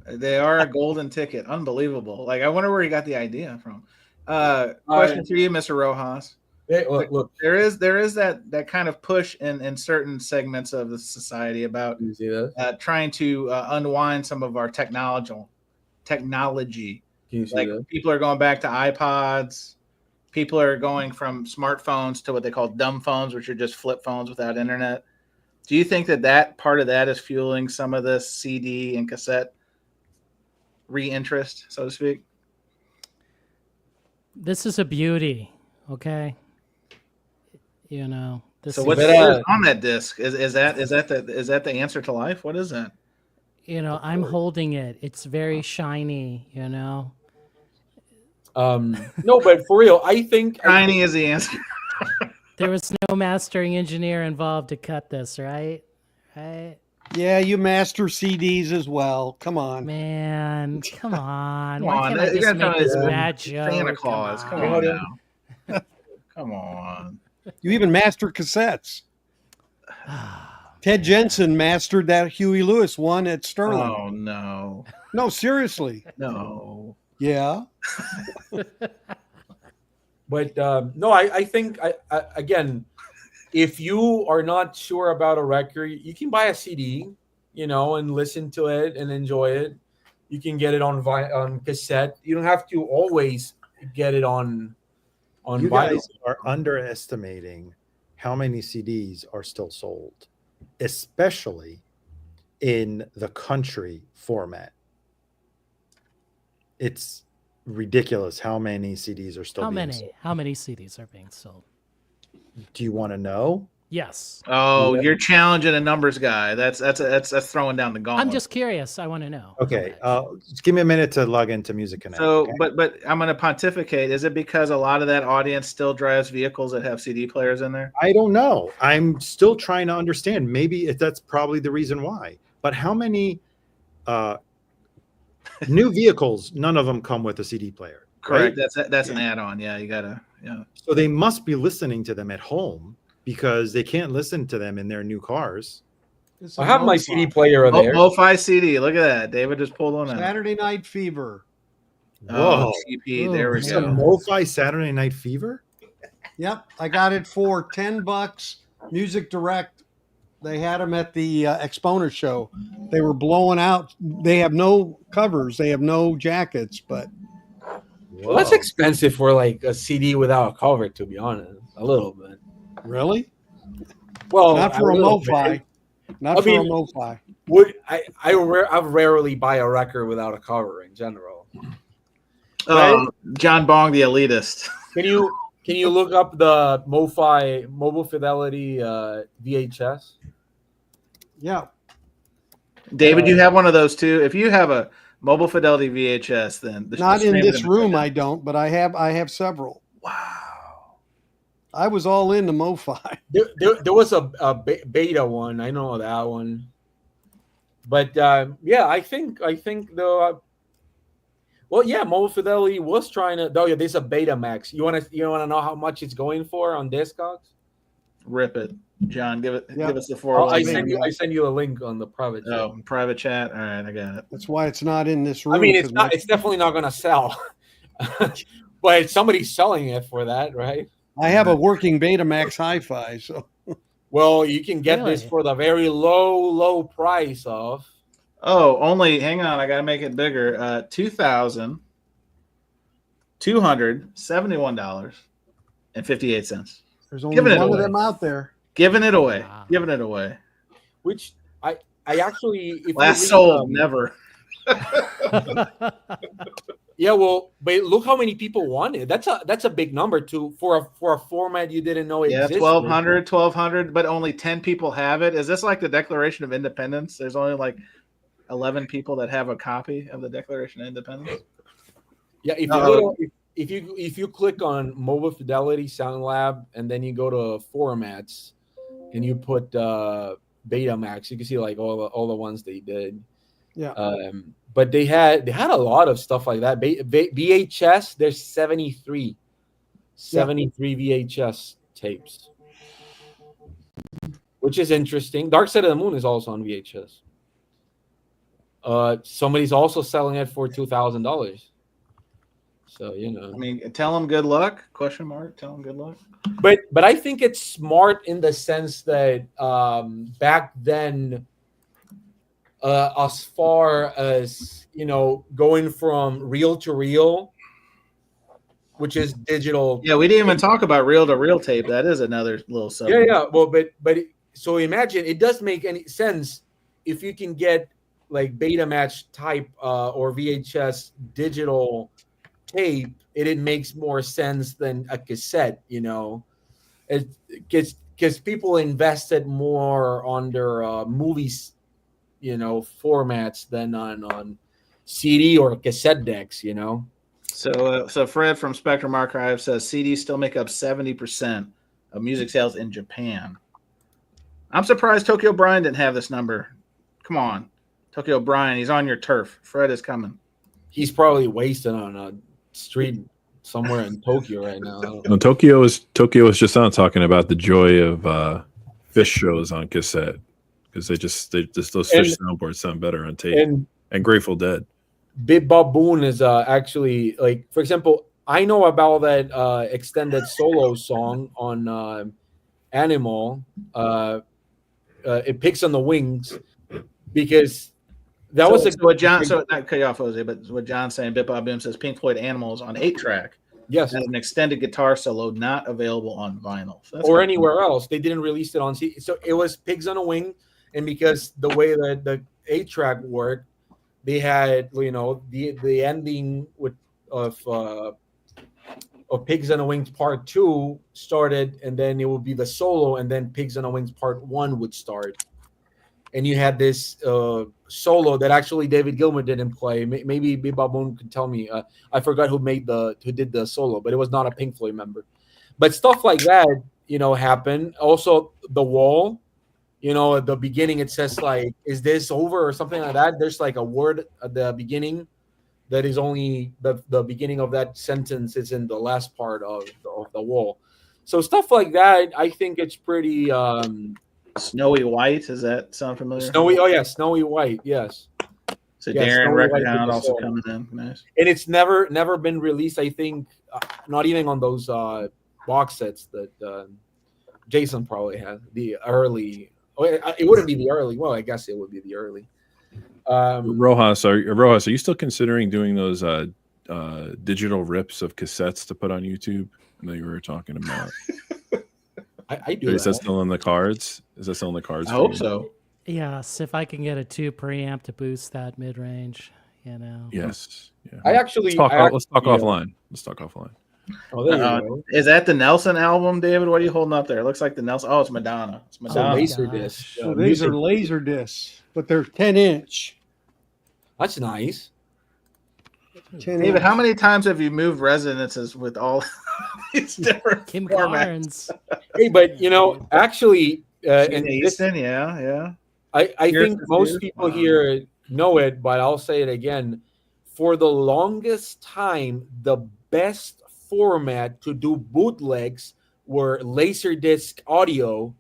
They are a golden ticket. Unbelievable. Like, I wonder where he got the idea from. Question for you, Mr. Rojas. Hey, look, there is that kind of push in certain segments of the society about you see that? Trying to unwind some of our technology. Can you see Like that? people are going back to iPods. People are going from smartphones to what they call dumb phones, which are just flip phones without internet. Do you think that part of that is fueling some of this CD and cassette reinterest, so to speak? This is a beauty, okay? This So is, what's on that disc? Is that the answer to life? What is that? I'm holding it. It's very shiny, No, but for real, I think Shiny is the answer. There was no mastering engineer involved to cut this, right? right? Yeah, you master CDs as well. Come on. Man, come on. Come Why on, can't I you just gotta tell make me this it's bad Santa joke? Claus. Come on now. Come on. You even master cassettes. Ted Jensen mastered that Huey Lewis one at Sterling. Oh no. No, seriously. No. Yeah. But no, I think again, if you are not sure about a record, you can buy a CD, and listen to it and enjoy it. You can get it on cassette. You don't have to always get it on You vinyl. guys are underestimating how many CDs are still sold, especially in the country format. It's ridiculous how many CDs are still being sold. How many CDs are being sold? Do you want to know? Yes. Oh, Yeah. you're challenging a numbers guy. That's throwing down the gauntlet. I'm just curious. I want to know. Okay, just give me a minute to log into Music Connect. So, okay? but I'm going to pontificate. Is it because a lot of that audience still drives vehicles that have CD players in there? I don't know. I'm still trying to understand. Maybe that's probably the reason why. But how many new vehicles? None of them come with a CD player. Correct. Right? That's an add-on. Yeah, you gotta. Yeah. So they must be listening to them at home because they can't listen to them in their new cars. It's I a have my Mo-Fi. CD player there. Mo-Fi CD. Look at that. David just pulled one out. Saturday Night Fever. Whoa. CP. There we Ooh, It's a go. Mo-Fi Saturday Night Fever? Yep, I got it for $10. Music Direct. They had them at the Exponent show. They were blowing out. They have no covers. They have no jackets, but Well, that's expensive for like a CD without a cover, to be honest. A little bit. really? Well, Not for a little Mo-Fi. bit. Not I for a mean- Mo-Fi. I rarely buy a record without a cover in general. John Bong, the elitist. Can you look up the MoFi Mobile Fidelity VHS? Yeah. David, you have one of those too. If you have a Mobile Fidelity VHS, then Not in stream it this the room, credit. I don't, but I have several. Wow. I was all into Mo-Fi. There was a beta one. I know that one. But yeah, I think though. Well, yeah, Mobile Fidelity was trying to. Oh, yeah, there's a Betamax. You want to know how much it's going for on Discogs? Rip it, John. Give us the Oh, 401. I send you a link on the private chat. Oh, private chat. All right, I got it. That's why it's not in this room. I mean, it's 'cause not. It's definitely not going to sell. But somebody's selling it for that, right? I have a working Betamax Hi-Fi, so Well, you can get this Really? for the very low price of. Oh, only hang on. I got to make it bigger. $2,271.58. there's only Giving it one of away. them out there. Giving it away. Wow. Giving it away. Which I actually if Last you read, sold, never. Yeah, well, but look how many people want it. That's a big number for a format you didn't know Yeah, existed. 1,200, but only 10 people have it. Is this like the Declaration of Independence? There's only like 11 people that have a copy of the Declaration of Independence. Yeah, if you click on Mobile Fidelity Sound Lab and then you go to formats and you put Betamax, you can see like all the ones they did. Yeah. But they had a lot of stuff like that. VHS, there's 73 VHS tapes, which is interesting. Dark Side of the Moon is also on VHS. Somebody's also selling it for $2,000. So I mean, tell them good luck? Question mark. Tell them good luck. But I think it's smart in the sense that back then, as far as going from reel to reel, which is digital. Yeah, we didn't even talk about reel-to-reel tape. That is another little subject. Yeah. Well, so imagine it does make any sense if you can get like Betamax type or VHS digital tape. It makes more sense than a cassette. It because people invested more on their movies, formats than on CD or cassette decks. So Fred from Spectrum Archive says CDs still make up 70% of music sales in Japan. I'm surprised Tokyo Brian didn't have this number. Come on, Tokyo Brian, he's on your turf. Fred is coming. He's probably wasted on a street somewhere in Tokyo right now. No, Tokyo is just on talking about the joy of fish shows on cassette, because they just those fish soundboards sound better on tape. And Grateful Dead. Big Baboon is actually, like, for example, I know about that extended solo song on Animal. It Picks on the Wings, because that was what John. So not cut you off, Jose, but what John's saying. Bip Bob Boom says Pink Floyd Animals on 8-track. Yes, and an extended guitar solo not available on vinyl, so or anywhere else. They didn't release it on CD. So it was Pigs on a Wing, and because the way that the 8-track worked, they had, you know, the ending of Pigs on a Wings Part 2 started, and then it would be the solo, and then Pigs on a Wings Part 1 would start. And you had this solo that actually David Gilmour didn't play. Maybe Bip Bob Boom could tell me. I forgot who did the solo, but it was not a Pink Floyd member. But stuff like that, you know, happened. Also, The Wall, you know, at the beginning it says, like, "Is this over?" or something like that. There's like a word at the beginning that is only the beginning of that sentence is in the last part of The Wall. So stuff like that, I think it's pretty. Snowy White, does that sound familiar? Snowy White, yes. So Darren Record also coming in, nice. And it's never been released, I think, not even on those box sets that Jason probably had. The early, it wouldn't be the early. Well, I guess it would be the early. Rojas, are you still considering doing those digital rips of cassettes to put on YouTube that you were talking about? I do. Is that still in the cards? I hope so. Yes, if I can get a 2 preamp to boost that mid range, you know. Yes. Yeah. Let's talk offline. Let's talk offline. Oh, there you go. Is that the Nelson album, David? What are you holding up there? It looks like the Nelson. Oh, it's Madonna. It's Madonna. Laser disc. So these are laser discs, but they're 10-inch. That's nice. David, how many times have you moved resonances with all these different Kim formats? Carnes. Hey, but you know, actually, And Easton, yeah. I think most people here know it, but I'll say it again. For the longest time, the best format to do bootlegs were Laserdisc audio,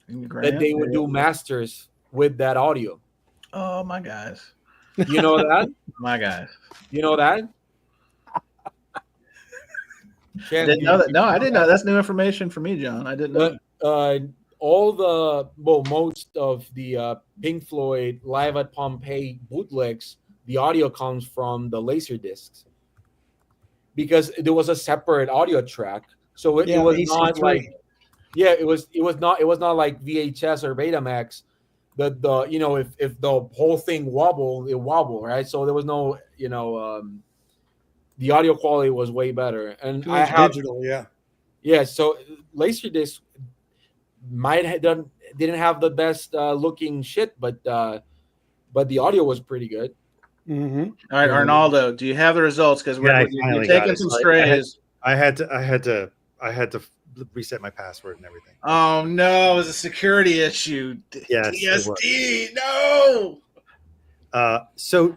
that they would do masters with that audio. Oh, my guys. You know that? My guys. You know that? Didn't know that. No, I didn't know. That's new information for me, John. I didn't know. Most of the Pink Floyd Live at Pompeii bootlegs, the audio comes from the laser discs, because there was a separate audio track. So it was not like, it was not like VHS or Betamax. If the whole thing wobbled, it wobbled, right? So there was no, the audio quality was way better. And digital, yeah. So Laserdisc didn't have the best looking shit, but the audio was pretty good. Mm-hmm. All right, Arnaldo, do you have the results? Because we're taking some strays. I had to reset my password and everything. Oh no, it was a security issue. Yes, TSD, no. So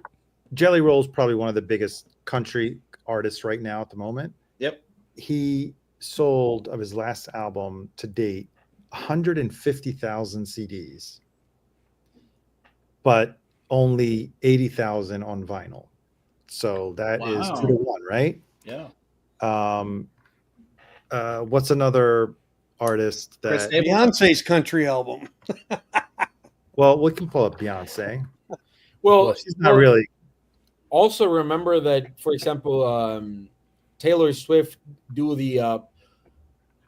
Jelly Roll's probably one of the biggest country artists right now at the moment. Yep. He sold, of his last album to date, 150,000 CDs, but only 80,000 on vinyl. So that is 2-to-1, right? Yeah. What's another artist that Beyonce's country album? Well, we can pull up Beyonce. Well, she's not really. Also, remember that, for example, Taylor Swift do the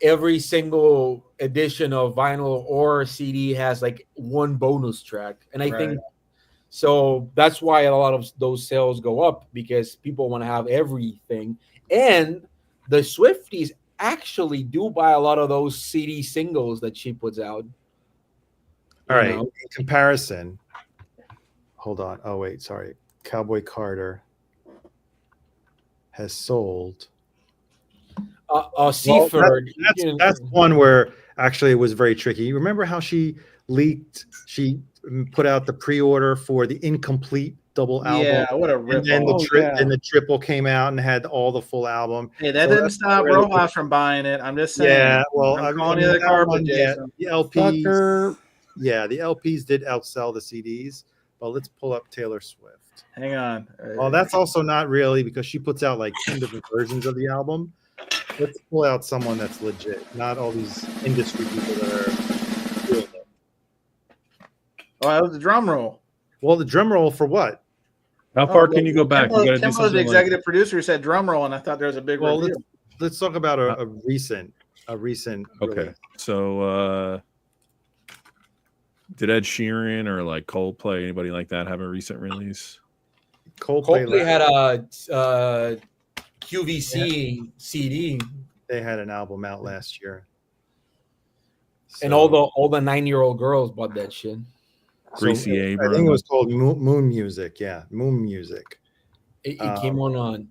every single edition of vinyl or CD has like one bonus track, and I think so. That's why a lot of those sales go up, because people want to have everything, and the Swifties actually do buy a lot of those CD singles that she puts out. All right. In comparison, hold on. Oh wait, sorry. Cowboy Carter has sold. Seaford. That's one where actually it was very tricky. You remember how she leaked. She put out the pre-order for the incomplete double album. Yeah, what a And rip. then Oh, and the triple came out and had all the full album. hey, that So didn't that's stop really- Rojas from buying it. I'm just saying. Yeah, well, I'm I calling mean, you the that carpet, one, yeah, Jason. the LPs. Sucker. Yeah, the LPs did outsell the CDs. But let's pull up Taylor Swift. Hang on. Well, that's also not really because she puts out like 10 different versions of the album. Let's pull out someone that's legit, not all these industry people that are doing it. Oh, that was the drum roll. Well, the drum roll for what? How far can you go back? Kimbo, You got to do Kimbo's the something executive producer who said drum roll, and I thought there was a big Well, review. let's talk about a recent. Okay, release. so did Ed Sheeran or like Coldplay, anybody like that, have a recent release? Coldplay had a QVC CD, They had an album out last year, and So- all the 9-year-old girls bought that shit. Gracie I Abrams. think it was called Moon Music. Yeah, Moon Music. It came on.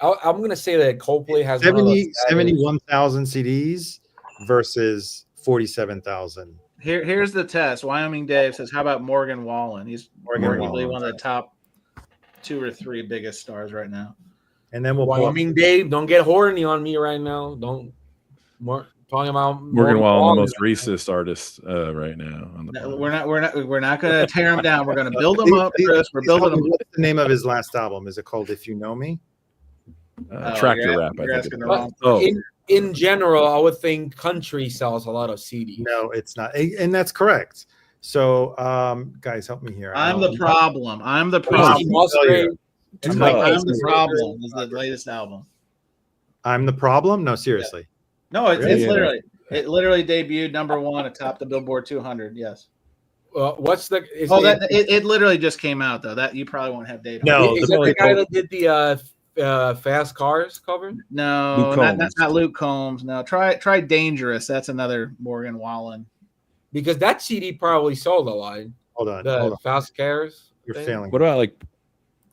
I'm gonna say that Coldplay has 71,000 CDs versus 47,000. Here's the test. Wyoming Dave says, "How about Morgan Wallen? He's Morgan arguably Wallen. one of the top 2 or 3 biggest stars right now." And then we'll pull up- Wyoming Dave. Don't get horny on me right now. Don't. Talking about Morgan Wallen, the most racist artist right now. On the No, planet. we're not going to tear him down. We're going to build him up, Chris. We're building him up. What's the name of his last album? Is it called If You Know Me? Tractor you're Rap. I you're think. asking the It's wrong- oh, In general, I would think country sells a lot of CDs. No, it's not. And that's correct. So, guys, help me here. I'm the problem. I'm the Whiskey problem. Musgrave. I'm Mike the Tyson. problem. Is the latest album? I'm the problem? No, seriously. No, it's Really? literally it literally debuted #1 atop the Billboard 200. Yes. What's the? Is Oh, it, that it literally just came out though. That you probably won't have data. on. No, is that the guy that did the Fast Cars cover? No, Luke that's Combs. not Luke Combs. No, try Dangerous. That's another Morgan Wallen. Because that CD probably sold a lot. Hold on. The Fast Cars. You're thing. failing. what about like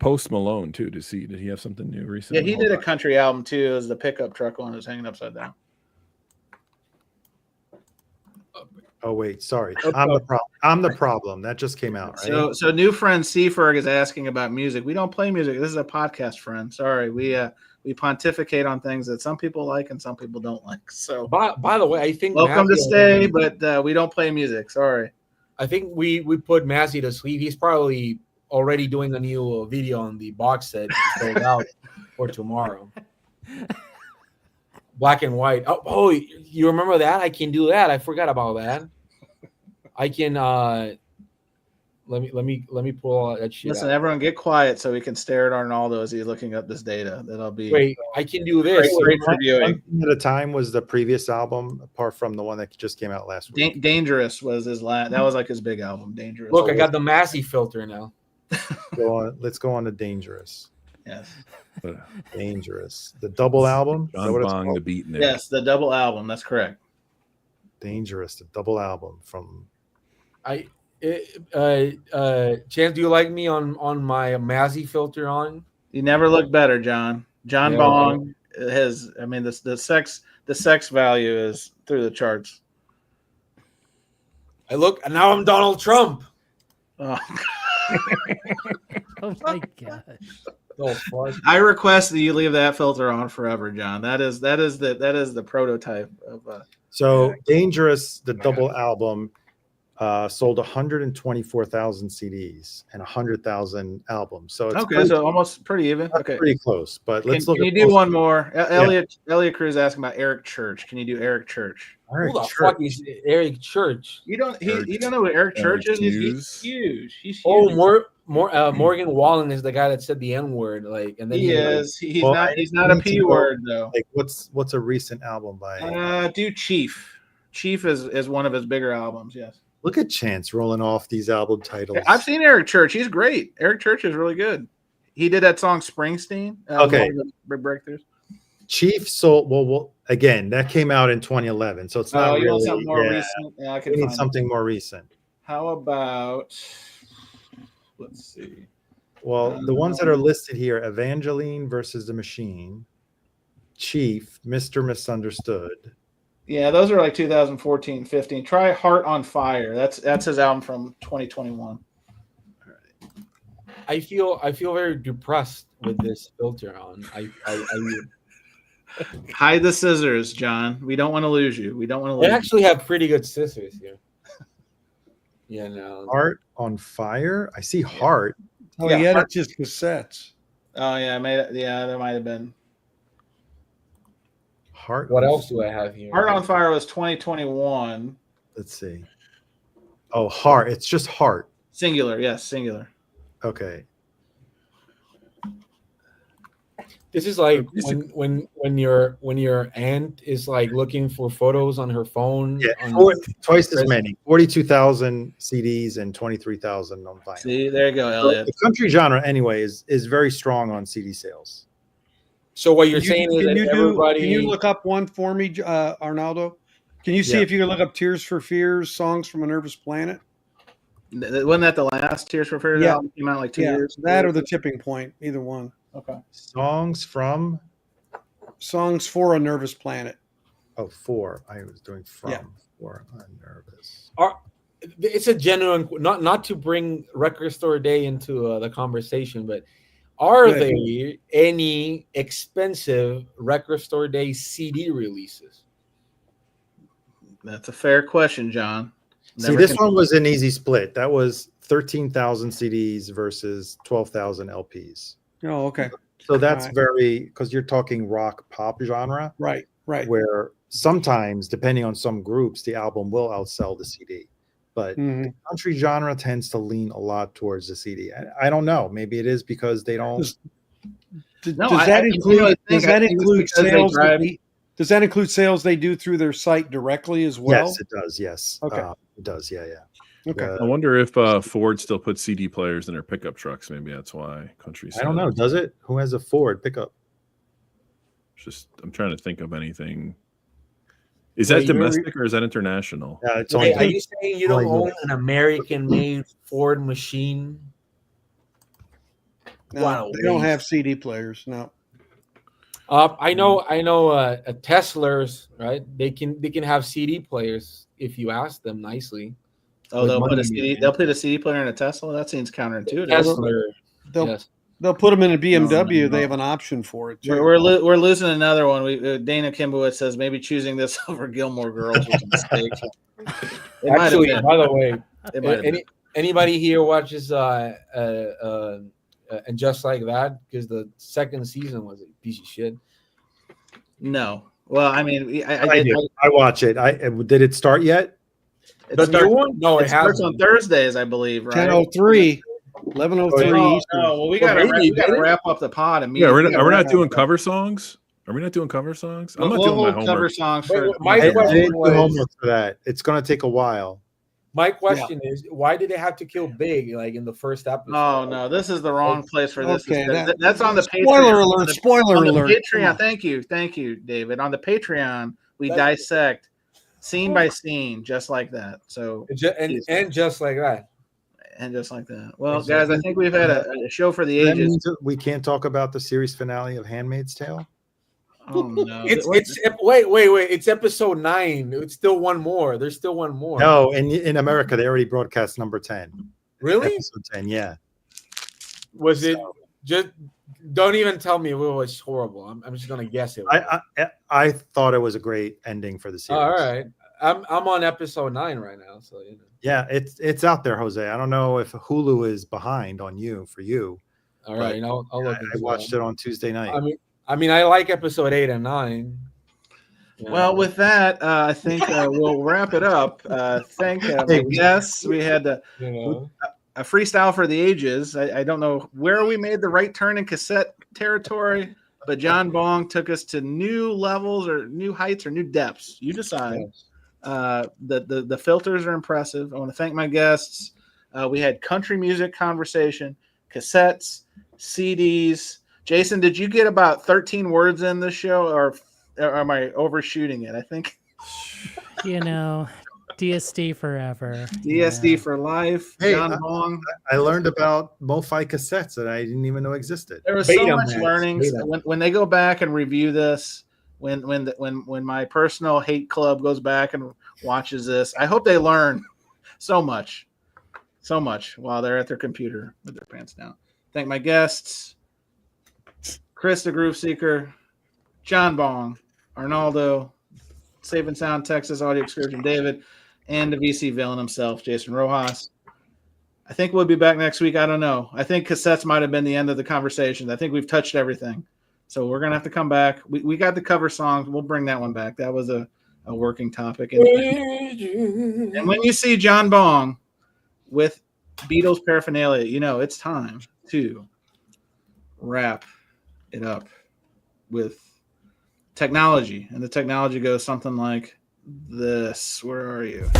Post Malone too? Did he have something new Yeah, recently? he did a country album too. As the pickup truck one was hanging upside down. Oh, wait. Sorry. I'm the problem. I'm the problem. That just came out, right? So new friend Seaferg is asking about music. We don't play music. This is a podcast, friend. Sorry, we pontificate on things that some people like and some people don't like. So By the way, I think welcome to Mazzy- stay, but we don't play music. Sorry. I think we put Mazzy to sleep. He's probably already doing a new video on the box set sold out for tomorrow. Black and white. Oh, you remember that? I can do that. I forgot about that. I can. Let me pull all that shit. Listen, out. everyone, get quiet so we can stare at Arnaldo as he's looking up this data. That'll be Wait, I can do this. great for viewing. One Thing at a Time was the previous album, apart from the one that just came out last week. Dangerous was his last. That was like his big album. Dangerous. Look, I got the Massey filter now. Let's go on to Dangerous. Yes. Dangerous. The double album? Is that John what it's Bong, called? the Beatnik. Yes, the double album. That's correct. Dangerous, the double album from Chance, do you like me on my Massey filter on? You never look better, John. John Yeah. Bong has. I mean, the sex value is through the charts. I look, and now I'm Donald Trump. Oh. Oh my gosh. Oh, fuck. I request that you leave that filter on forever, John. That is the prototype of. So Dangerous, the double album, sold 124,000 CDs and 100,000 albums. So it's Okay, so almost pretty even. that's Okay. pretty close. But let's look Can at you do most- one more? Elliot Cruz asking about Eric Church. Can you do Eric Church? Eric Who the Church. fuck is Eric Church? You don't. Eric- You don't know who Eric Church Eric is? Hughes. He's huge. He's huge. Oh, Morgan Wallen is the guy that said the N word, like, and then he is. He's Well, not. He's not a need to P know, word though. Like what's a recent album by? Do Chief. Chief is one of his bigger albums. Yes. Look at Chance rolling off these album titles. I've seen Eric Church. He's great. Eric Church is really good. He did that song Springsteen. Okay. One of the big breakthroughs. Chief sold well again. That came out in 2011, so it's not You want really. something more yeah, recent? Yeah, I can we need find something more recent. it. How about? Let's see. Well, the ones that are listed here: Evangeline versus the Machine, Chief, Mr. Misunderstood, Yeah, those are like 2014, 15. Try Heart on Fire. That's his album from 2021. I feel very depressed with this filter on. Hide the scissors, John. We don't want to lose you. We don't want to lose I actually have pretty good scissors here. Yeah, no. Heart on Fire. I see Heart. Oh, Yeah, he had Heart- it just cassettes. Oh yeah, there might have been. Heart. What on else do I have here? Heart on Fire was 2021. Let's see. Oh, Heart. It's just Heart. Singular, yes, singular. Okay. This is like when your aunt is like looking for photos on her phone. Yeah, on twice as many. 42,000 CDs and 23,000 on vinyl. See, there you go, So Elliot. the country genre, anyway, is very strong on CD sales. So what you're saying is that everybody. Can you look up one for me, Arnaldo? Can you see Yeah. if you can look up "Tears for Fears" songs from a Nervous Planet? Wasn't that the last Tears for Fears Yeah. album? Came out like 2 Yeah, years. that or The Tipping Point, either one. Okay. Songs from Songs for a Nervous Planet. four. I was doing from Yeah. for Unnervous. It's a genuine not to bring Record Store Day into the conversation, but are Good. there any expensive Record Store Day CD releases? That's a fair question, John. See, this one was an easy split. That was 13,000 CDs versus 12,000 LPs. Oh, okay. So that's Right. very, because you're talking rock pop genre, Right. where sometimes, depending on some groups, the album will outsell the CD. But Mhm. country genre tends to lean a lot towards the CD. I don't know. Maybe it is because they don't. Does No, does I that really include? think- Does I that think it's include because they sales? drive- Does that include sales they do through their site directly as well? Yes, it does. Yes. Okay. It does. Yeah. Okay. I wonder if Ford still puts CD players in their pickup trucks. Maybe that's why country. I don't know. Does it? Who has a Ford pickup? Just I'm trying to think of anything. Is Wait, that domestic or is that international? It's Wait, only are you saying you don't only own an American-made Ford machine? No, Wow, they don't waste. have CD players. No. I know. Teslas, right? They can have CD players if you ask them nicely. Oh, with they'll put money a CD. They'll put a CD player in a Tesla. That seems counterintuitive. Tesla, They'll yes. they'll put them in a BMW. No. They have an option for it too. We're losing another one. Dana Kimbowitz says maybe choosing this over Gilmore Girls was a mistake. It might have Actually, been. by the way, It might have been. anybody here watches and Just Like That, because the second season was a piece of shit. No. Well, I mean, I do. I watch it. Did it start yet? The new one? No, It it starts hasn't. on Thursdays, I believe, right? 10:03, 11:03 Oh, Eastern. no. Well, we Well, got maybe to it did. wrap up the pod Yeah, immediately. are we not doing cover songs? Are we not doing cover songs? I'm not doing my cover homework. songs Wait, for my I question didn't do was- homework for that. It's going to take a while. My question is, why did they have to kill Big like in the first episode? Oh no, this is the wrong place for this. Okay, That's on the Patreon. Spoiler On alert! the- Spoiler on the alert! Come Patreon. on. Thank you, David. On the Patreon, we That's- dissect scene by scene, just like that. So And Just Like That. and just like that. Well, Exactly. guys, I think we've had a show for the That ages. means that we can't talk about the series finale of Handmaid's Tale. Oh no! Wait. It's episode 9. It's still one more. There's still one more. No, in America, they already broadcast number 10. Really? Episode 10, yeah. Was it just? Don't even tell me it was horrible. I'm just gonna guess it. I thought it was a great ending for the series. All right. I'm on episode 9 right now, so you know. Yeah, it's out there, Jose. I don't know if Hulu is behind on you for you. All right, I'll look. I watched it on Tuesday night. I mean, I like episode 8 and 9. Yeah. Well, with that, I think we'll wrap it up. Thank yes, we had a freestyle for the ages. I don't know where we made the right turn in cassette territory, but John Bong took us to new levels or new heights or new depths. You decide. The filters are impressive. I want to thank my guests. We had country music conversation, cassettes, CDs. Jason, did you get about 13 words in this show, or am I overshooting it? I think DSD forever. DSD for life. Hey, John Bong. I learned about MoFi cassettes that I didn't even know existed. There was so Beta much man. learnings. Beta. When they go back and review this, when my personal hate club goes back and watches this, I hope they learn so much while they're at their computer with their pants down. Thank my guests, Chris the Groove Seeker, John Bong, Arnaldo, Safe and Sound Texas Audio Excursion David, and the VC villain himself, Jason Rojas. I think we'll be back next week. I don't know. I think cassettes might have been the end of the conversation. I think we've touched everything. So we're going to have to come back. We got the cover songs. We'll bring that one back. That was a working topic. And when you see John Bong with Beatles paraphernalia, you know it's time to wrap it up with technology. And the technology goes something like this. Where are you?